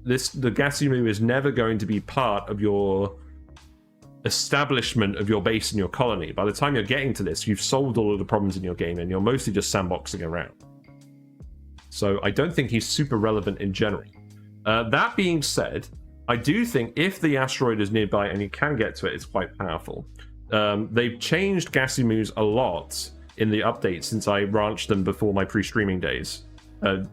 The Gassy Moo is never going to be part of your establishment of your base and your colony. By the time you're getting to this, you've solved all of the problems in your game and you're mostly just sandboxing around. So I don't think he's super relevant in general. That being said, I do think if the asteroid is nearby and you can get to it, it's quite powerful. They've changed Gassy Moos a lot in the update since I ranched them before my pre-streaming days. They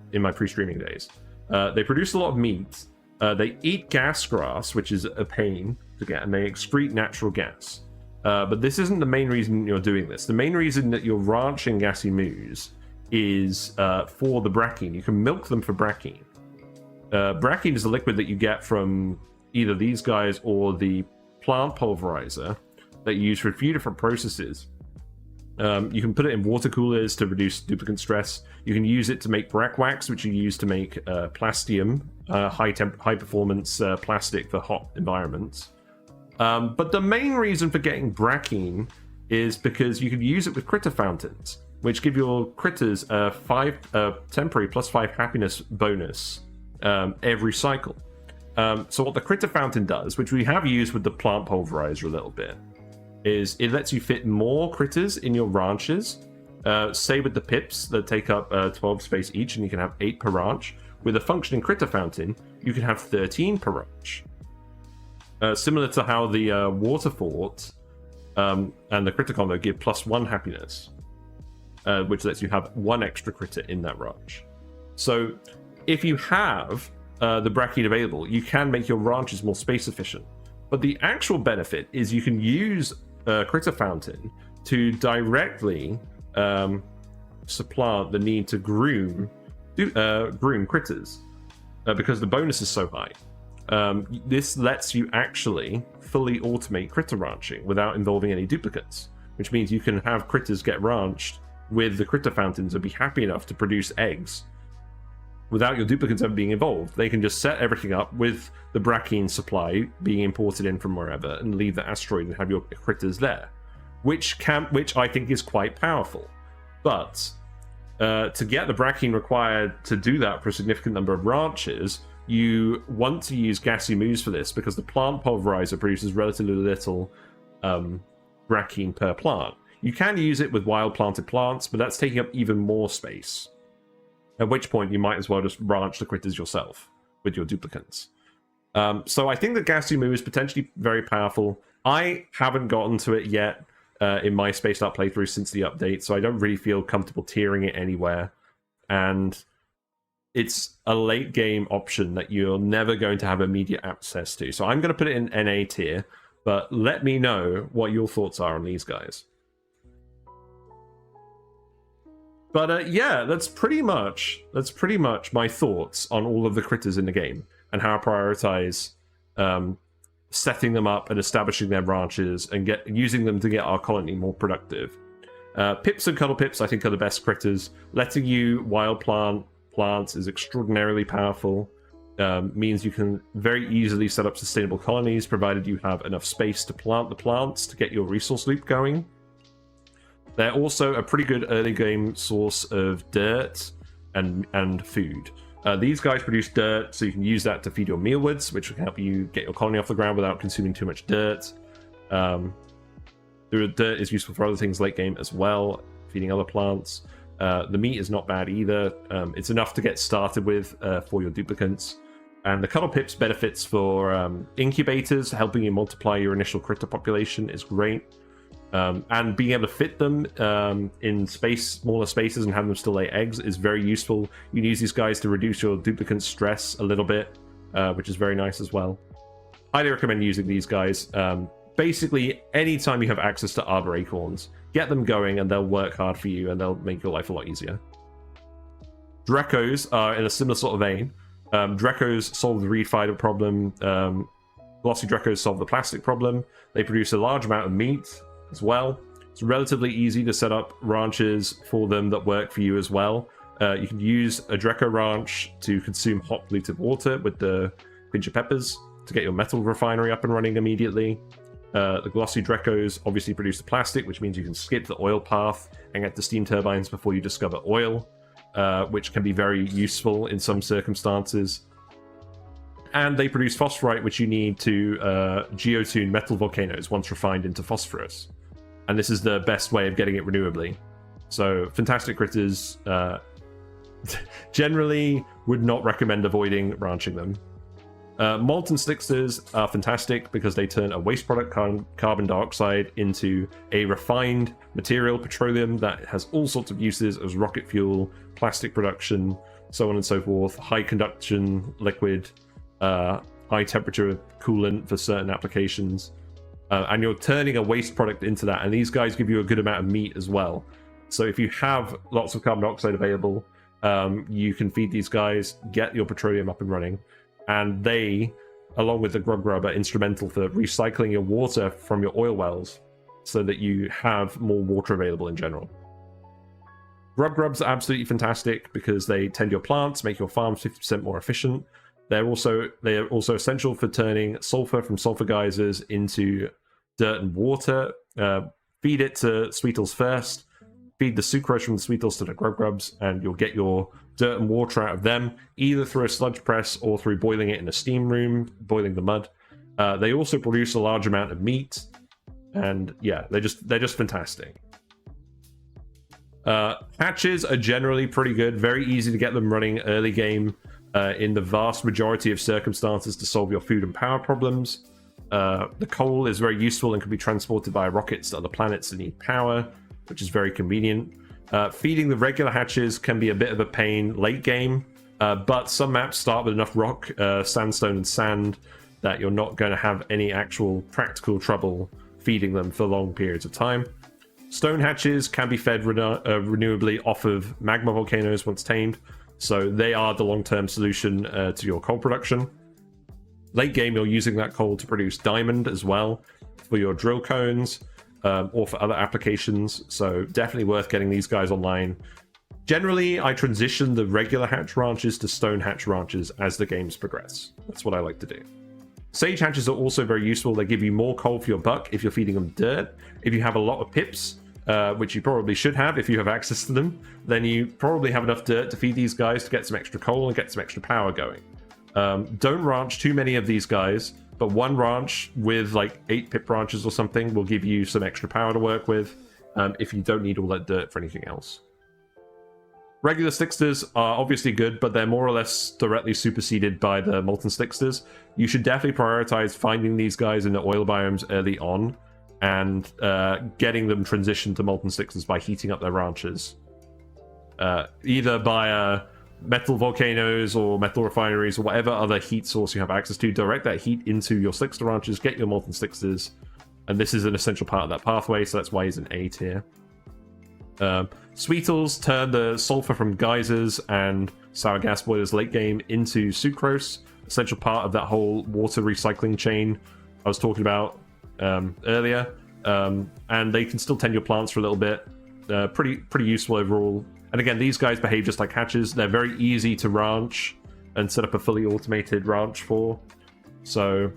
produce a lot of meat. They eat gas grass, which is a pain to get, and they excrete natural gas. But this isn't the main reason you're doing this. The main reason that you're ranching Gassy Moos is for the brackine. You can milk them for brackine. Brackine is a liquid that you get from either these guys or the plant pulverizer that you use for a few different processes. You can put it in water coolers to reduce duplicant stress. You can use it to make brack wax, which you use to make plastium, high performance plastic for hot environments. But the main reason for getting brackine is because you can use it with critter fountains, which give your critters a temporary +5 happiness bonus every cycle. So what the critter fountain does, which we have used with the plant pulverizer a little bit, is it lets you fit more critters in your ranches. Say with the pips that take up 12 space each, and you can have 8 per ranch. With a functioning critter fountain, you can have 13 per ranch. Similar to how the water fort and the critter combo give +1 happiness, which lets you have 1 extra critter in that ranch. So if you have the brackine available, you can make your ranches more space efficient. But the actual benefit is you can use critter fountain to directly supplant the need to groom critters because the bonus is so high. This lets you actually fully automate critter ranching without involving any duplicates, which means you can have critters get ranched with the critter fountains and be happy enough to produce eggs without your duplicates ever being involved. They can just set everything up with the brackine supply being imported in from wherever and leave the asteroid and have your critters there, which I think is quite powerful. But to get the brackine required to do that for a significant number of ranches, you want to use Gassy Moos for this because the plant pulverizer produces relatively little brackine per plant. You can use it with wild planted plants, but that's taking up even more space. At which point you might as well just ranch the critters yourself with your duplicates. So I think that Gassy Moo is potentially very powerful. I haven't gotten to it yet in my Spaced Out playthrough since the update, so I don't really feel comfortable tiering it anywhere. And it's a late game option that you're never going to have immediate access to. So I'm going to put it in NA tier. But let me know what your thoughts are on these guys. But yeah, that's pretty much my thoughts on all of the critters in the game and how I prioritize setting them up and establishing their branches and using them to get our colony more productive. Pips and Cuddle Pips, I think, are the best critters. Letting you wild plants is extraordinarily powerful. Means you can very easily set up sustainable colonies, provided you have enough space to plant the plants to get your resource loop going. They're also a pretty good early game source of dirt and food. These guys produce dirt, so you can use that to feed your mealwoods, which will help you get your colony off the ground without consuming too much dirt. The dirt is useful for other things late game as well, feeding other plants. The meat is not bad either. It's enough to get started with for your duplicants. And the Cuddle Pips benefits for incubators, helping you multiply your initial critter population is great. And being able to fit them in smaller spaces and have them still lay eggs is very useful. You can use these guys to reduce your duplicant stress a little bit, which is very nice as well. Highly recommend using these guys. Basically, anytime you have access to Arbor Acorns, get them going and they'll work hard for you and they'll make your life a lot easier. Dreckos are in a similar sort of vein. Dreckos solve the reed fiber problem. Glossy Dreckos solve the plastic problem. They produce a large amount of meat as well. It's relatively easy to set up ranches for them that work for you as well. You can use a Drecko ranch to consume hot polluted water with the pinch of peppers to get your metal refinery up and running immediately. The Glossy Dreckos obviously produce the plastic, which means you can skip the oil path and get the steam turbines before you discover oil, which can be very useful in some circumstances. And they produce phosphorite, which you need to geotune metal volcanoes once refined into phosphorus. And this is the best way of getting it renewably. So, fantastic critters. Generally, would not recommend avoiding ranching them. Molten Slicksters are fantastic because they turn a waste product, carbon dioxide, into a refined material, petroleum, that has all sorts of uses as rocket fuel, plastic production, so on and so forth, high conduction liquid, high temperature coolant for certain applications. And you're turning a waste product into that, and these guys give you a good amount of meat as well. So if you have lots of carbon dioxide available, you can feed these guys, get your petroleum up and running, and they, along with the Grubgrub, are instrumental for recycling your water from your oil wells so that you have more water available in general. Grubgrubs are absolutely fantastic because they tend your plants, make your farms 50% more efficient. They are also essential for turning sulfur from sulfur geysers into dirt and water. Feed it to Sweetles first. Feed the sucrose from the Sweetles to the Grubgrubs, and you'll get your dirt and water out of them, either through a sludge press or through boiling it in a steam room, boiling the mud. They also produce a large amount of meat, and yeah, they're just fantastic. Hatches are generally pretty good, very easy to get them running early game in the vast majority of circumstances to solve your food and power problems. The coal is very useful and can be transported by rockets to other planets that need power, which is very convenient. Feeding the regular hatches can be a bit of a pain late game, but some maps start with enough rock, sandstone, and sand that you're not going to have any actual practical trouble feeding them for long periods of time. Stone hatches can be fed renewably off of magma volcanoes once tamed, so they are the long-term solution to your coal production. Late game, you're using that coal to produce diamond as well for your drill cones, or for other applications, so definitely worth getting these guys online. Generally, I transition the regular hatch ranches to stone hatch ranches as the games progress. That's what I like to do. Sage hatches are also very useful. They give you more coal for your buck if you're feeding them dirt. If you have a lot of pips, which you probably should have if you have access to them, then you probably have enough dirt to feed these guys to get some extra coal and get some extra power going. Don't ranch too many of these guys, but one ranch with like 8 pip branches or something will give you some extra power to work with if you don't need all that dirt for anything else. Regular Slicksters are obviously good, but they're more or less directly superseded by the Molten Slicksters. You should definitely prioritize finding these guys in the oil biomes early on and getting them transitioned to Molten Slicksters by heating up their ranches. Either by metal volcanoes or metal refineries or whatever other heat source you have access to, direct that heat into your Slickster ranches, get your Molten Slicksters, and this is an essential part of that pathway, so that's why he's an A tier. Sweetles turn the sulfur from geysers and sour gas boilers late game into sucrose, essential part of that whole water recycling chain I was talking about earlier. And they can still tend your plants for a little bit. Pretty useful overall. And again, these guys behave just like hatches. They're very easy to ranch and set up a fully automated ranch for. So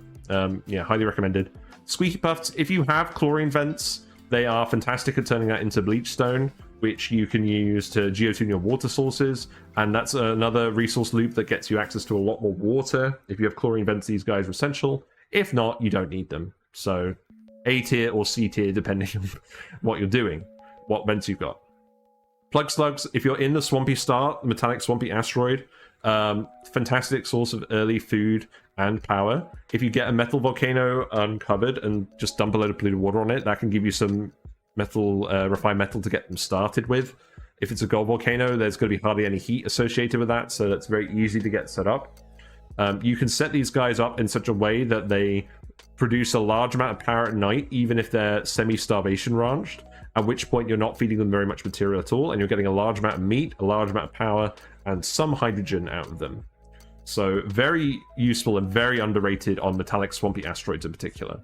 yeah, highly recommended. Squeaky Pufts, if you have chlorine vents, they are fantastic at turning that into bleach stone, which you can use to geotune your water sources, and that's another resource loop that gets you access to a lot more water. If you have chlorine vents, these guys are essential. If not, you don't need them. So A tier or C tier, depending on what you're doing, what vents you've got. Plug slugs, if you're in the swampy start, metallic swampy asteroid, fantastic source of early food and power. If you get a metal volcano uncovered and just dump a load of polluted water on it, that can give you some metal, refined metal to get them started with. If it's a gold volcano, there's going to be hardly any heat associated with that, so that's very easy to get set up. You can set these guys up in such a way that they produce a large amount of power at night, even if they're semi-starvation ranched, at which point you're not feeding them very much material at all, and you're getting a large amount of meat, a large amount of power, and some hydrogen out of them. So very useful and very underrated on metallic swampy asteroids in particular.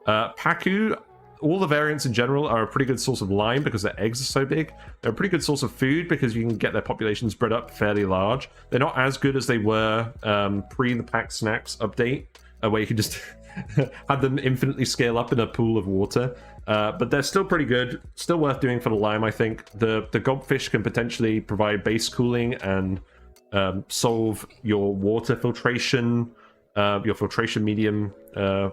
Pacu, all the variants in general are a pretty good source of lime because their eggs are so big. They're a pretty good source of food because you can get their population spread up fairly large. They're not as good as they were pre the pack snacks update, where you can just have them infinitely scale up in a pool of water. But they're still pretty good, still worth doing for the lime, I think. The Gulp Fish can potentially provide base cooling and solve your water filtration, your filtration medium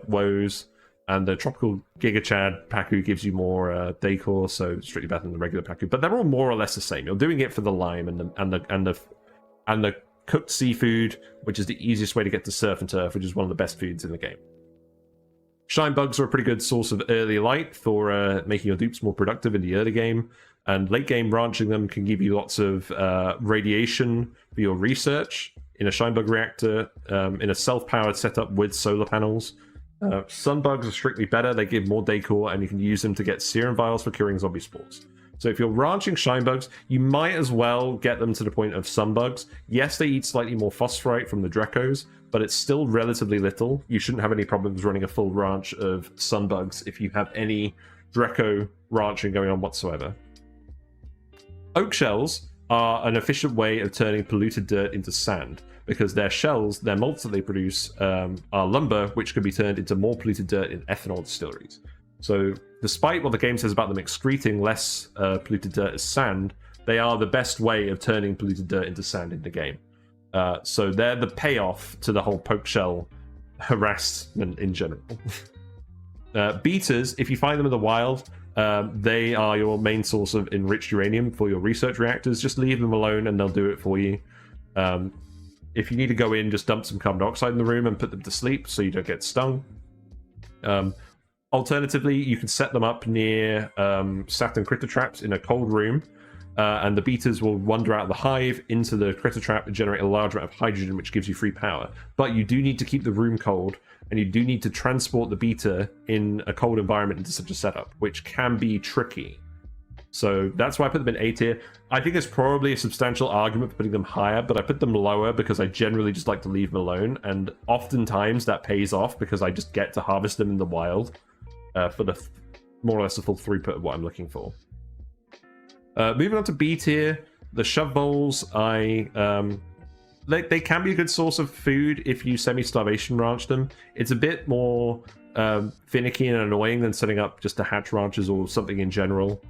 woes. And the Tropical Giga Chad Pacu gives you more decor, so strictly better than the regular Pacu. But they're all more or less the same. You're doing it for the lime and the cooked seafood, which is the easiest way to get to surf and turf, which is one of the best foods in the game. Shine bugs are a pretty good source of early light for making your dupes more productive in the early game, and late game ranching them can give you lots of radiation for your research in a shine bug reactor, in a self-powered setup with solar panels. Sun bugs are strictly better. They give more decor, and you can use them to get serum vials for curing zombie spores. So if you're ranching shine bugs, you might as well get them to the point of sun bugs. Yes, they eat slightly more phosphorite from the Dreckos, but it's still relatively little. You shouldn't have any problems running a full ranch of sun bugs if you have any Drecko ranching going on whatsoever. Oakshells are an efficient way of turning polluted dirt into sand, because their shells, their malts that they produce, are lumber, which can be turned into more polluted dirt in ethanol distilleries. So despite what the game says about them excreting less polluted dirt as sand, they are the best way of turning polluted dirt into sand in the game. So they're the payoff to the whole Pokeshell harassment in general. Beeters, if you find them in the wild, they are your main source of enriched uranium for your research reactors. Just leave them alone and they'll do it for you. If you need to go in, just dump some carbon dioxide in the room and put them to sleep so you don't get stung. Alternatively, you can set them up near Saturn critter traps in a cold room, and the beeters will wander out of the hive into the critter trap and generate a large amount of hydrogen, which gives you free power. But you do need to keep the room cold, and you do need to transport the Beeta in a cold environment into such a setup, which can be tricky. So that's why I put them in A tier. I think there's probably a substantial argument for putting them higher, but I put them lower because I generally just like to leave them alone, and oftentimes that pays off because I just get to harvest them in the wild for the more or less the full throughput of what I'm looking for. Moving on to B tier, the shove bowls, they can be a good source of food if you semi-starvation ranch them. It's a bit more finicky and annoying than setting up just a hatch ranches or something in general.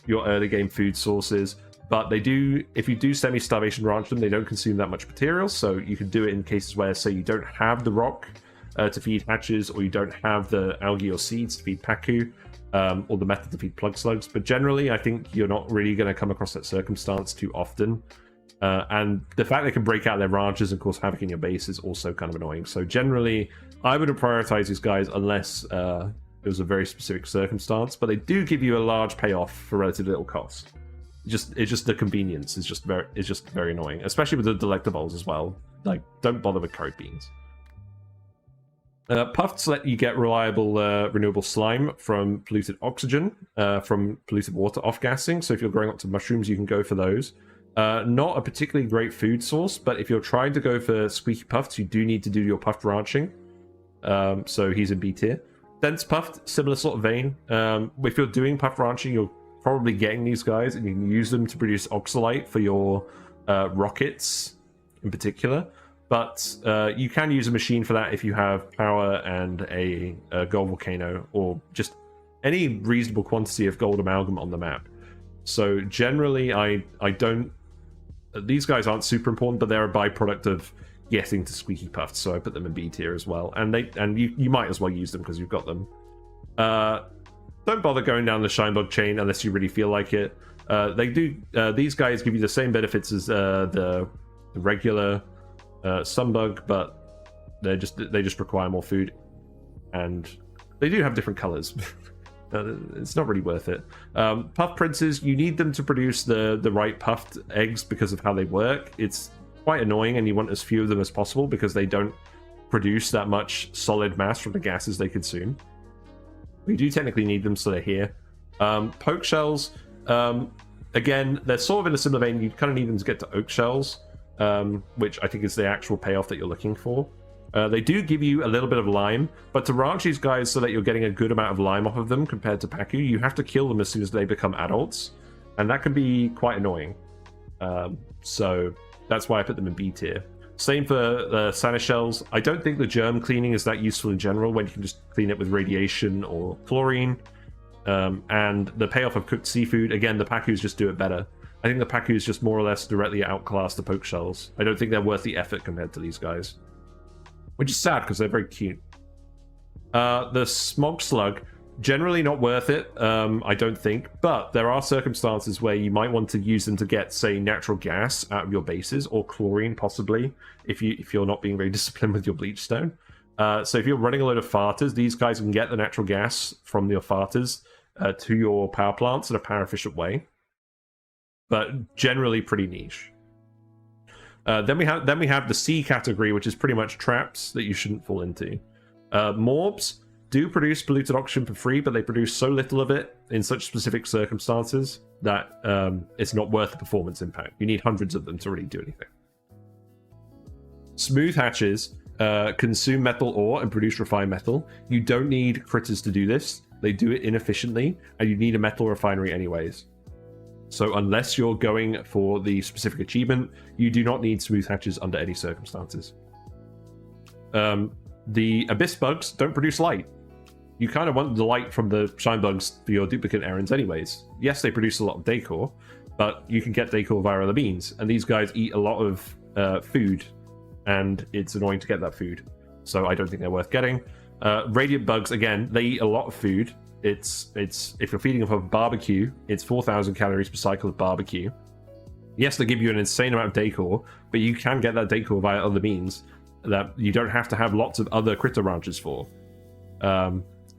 Your early game food sources, but they do, if you do semi-starvation ranch them, they don't consume that much material, so you can do it in cases where, say, you don't have the rock to feed hatches, or you don't have the algae or seeds to feed Pacu, or the metal to feed plug slugs. But generally, I think you're not really going to come across that circumstance too often. And the fact they can break out their ranches and cause havoc in your base is also kind of annoying. So generally, I wouldn't prioritize these guys unless it was a very specific circumstance, but they do give you a large payoff for relatively little cost. It's just the convenience is just very annoying, especially with the Delecta Voles as well. Like, don't bother with curry beans. Pufts let you get reliable renewable slime from polluted oxygen, from polluted water off-gassing. So if you're growing up to mushrooms, you can go for those. Not a particularly great food source, but if you're trying to go for Squeaky Pufts, you do need to do your Puft ranching. So he's in B tier. Dense Puft, similar sort of vein. If you're doing Puft ranching, you're probably getting these guys, and you can use them to produce oxalite for your rockets in particular. But you can use a machine for that if you have power and a gold volcano, or just any reasonable quantity of gold amalgam on the map. So generally, I don't... These guys aren't super important, but they're a byproduct of getting to Squeaky Puft, so I put them in B tier as well. And you might as well use them because you've got them. Don't bother going down the Shinebug chain unless you really feel like it. These guys give you the same benefits as the regular Sunbug, but they just require more food, and they do have different colors. It's not really worth it. Puft Princes, you need them to produce the right puffed eggs because of how they work. It's quite annoying, and you want as few of them as possible because they don't produce that much solid mass from the gases they consume. We do technically need them, so they're here. Pokeshells, again, they're sort of in a similar vein. You kind of need them to get to Oakshells, which I think is the actual payoff that you're looking for. They do give you a little bit of lime, but to ranch these guys so that you're getting a good amount of lime off of them compared to Pacu, you have to kill them as soon as they become adults, and that can be quite annoying. So that's why I put them in B tier. Same for the Sanishells. I don't think the germ cleaning is that useful in general when you can just clean it with radiation or chlorine. And the payoff of cooked seafood, again, the Pacus just do it better. I think the Pacus just more or less directly outclass the Pokeshells. I don't think they're worth the effort compared to these guys, which is sad because they're very cute. The Smog Slug, generally not worth it, I don't think, but there are circumstances where you might want to use them to get, say, natural gas out of your bases, or chlorine possibly, if you're not being very disciplined with your bleach stone. So if you're running a load of farters, these guys can get the natural gas from your farters to your power plants in a power efficient way, but generally pretty niche. Then we have the C category, which is pretty much traps that you shouldn't fall into. Morbs do produce polluted oxygen for free, but they produce so little of it in such specific circumstances that it's not worth the performance impact. You need hundreds of them to really do anything. Smooth hatches consume metal ore and produce refined metal. You don't need critters to do this. They do it inefficiently, and you need a metal refinery anyways. So unless you're going for the specific achievement, you do not need smooth hatches under any circumstances. The abyss bugs don't produce light. You kind of want the light from the shine bugs for your duplicate errands anyways. Yes, they produce a lot of decor, but you can get decor via other means, and these guys eat a lot of food, and it's annoying to get that food, so I don't think they're worth getting. Radiant bugs, again, they eat a lot of food. It's if you're feeding off of barbecue, it's 4,000 calories per cycle of barbecue. Yes, they give you an insane amount of decor, but you can get that decor via other means that you don't have to have lots of other critter ranches for.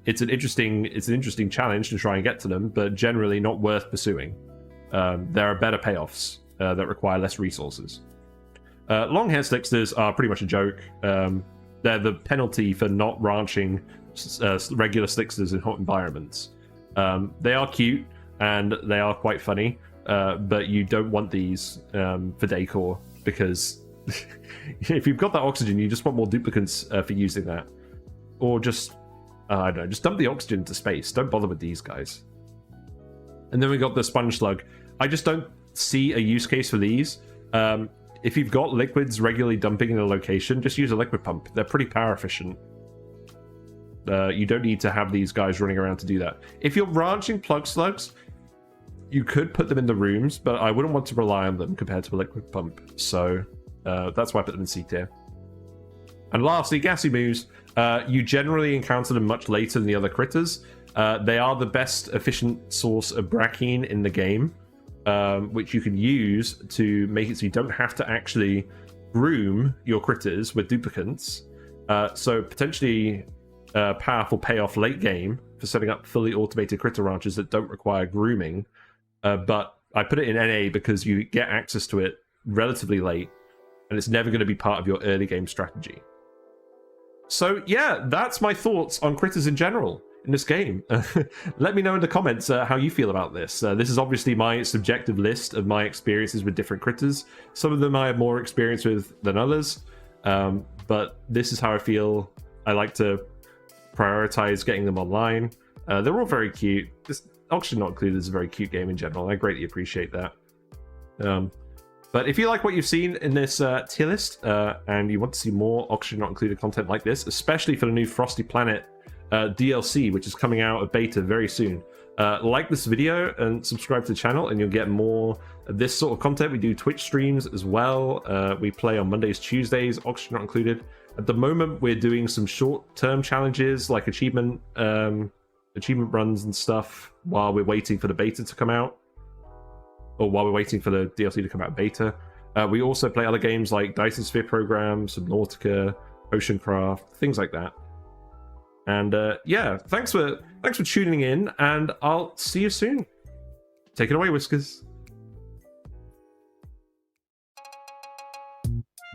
It's an interesting challenge to try and get to them, but generally not worth pursuing. There are better payoffs that require less resources. Longhair Slicksters are pretty much a joke. They're the penalty for not ranching regular Slicksters in hot environments. They are cute and they are quite funny, but you don't want these for decor, because if you've got that oxygen, you just want more duplicates for using that. Or just, I don't know, just dump the oxygen into space. Don't bother with these guys. And then we got the Sponge Slug. I just don't see a use case for these. If you've got liquids regularly dumping in a location, just use a liquid pump. They're pretty power efficient. You don't need to have these guys running around to do that. If you're ranching plug slugs, you could put them in the rooms, but I wouldn't want to rely on them compared to a liquid pump. So that's why I put them in C tier. And lastly, Gassy Moos. You generally encounter them much later than the other critters. They are the best efficient source of brackine in the game, which you can use to make it so you don't have to actually groom your critters with duplicates. So potentially powerful payoff late game for setting up fully automated critter ranches that don't require grooming, but I put it in NA because you get access to it relatively late, and it's never going to be part of your early game strategy. So yeah, that's my thoughts on critters in general in this game. Let me know in the comments how you feel about this. This is obviously my subjective list of my experiences with different critters. Some of them I have more experience with than others, but this is how I feel. I like to prioritize getting them online. They're all very cute. This Oakshell Not Included is a very cute game in general. I greatly appreciate that. But if you like what you've seen in this tier list, and you want to see more Oakshell Not Included content like this, especially for the new Frosty Planet DLC, which is coming out of beta very soon, like this video and subscribe to the channel, and you'll get more of this sort of content. We do Twitch streams as well. We play on Mondays, Tuesdays, Oakshell Not Included. At the moment, we're doing some short-term challenges like achievement runs and stuff while we're waiting for the beta to come out, or while we're waiting for the DLC to come out beta. We also play other games like Dyson Sphere Program, Subnautica, Oceancraft, things like that. And yeah, thanks for tuning in, and I'll see you soon. Take it away, Whiskers.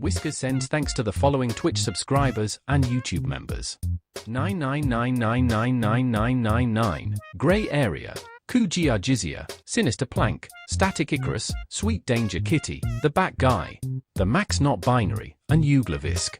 Whiskers sends thanks to the following Twitch subscribers and YouTube members: 999999999, Grey Area, Kujia Jizia, Sinister Plank, Static Icarus, Sweet Danger Kitty, The Bat Guy, The Max Not Binary, and Uglavisk.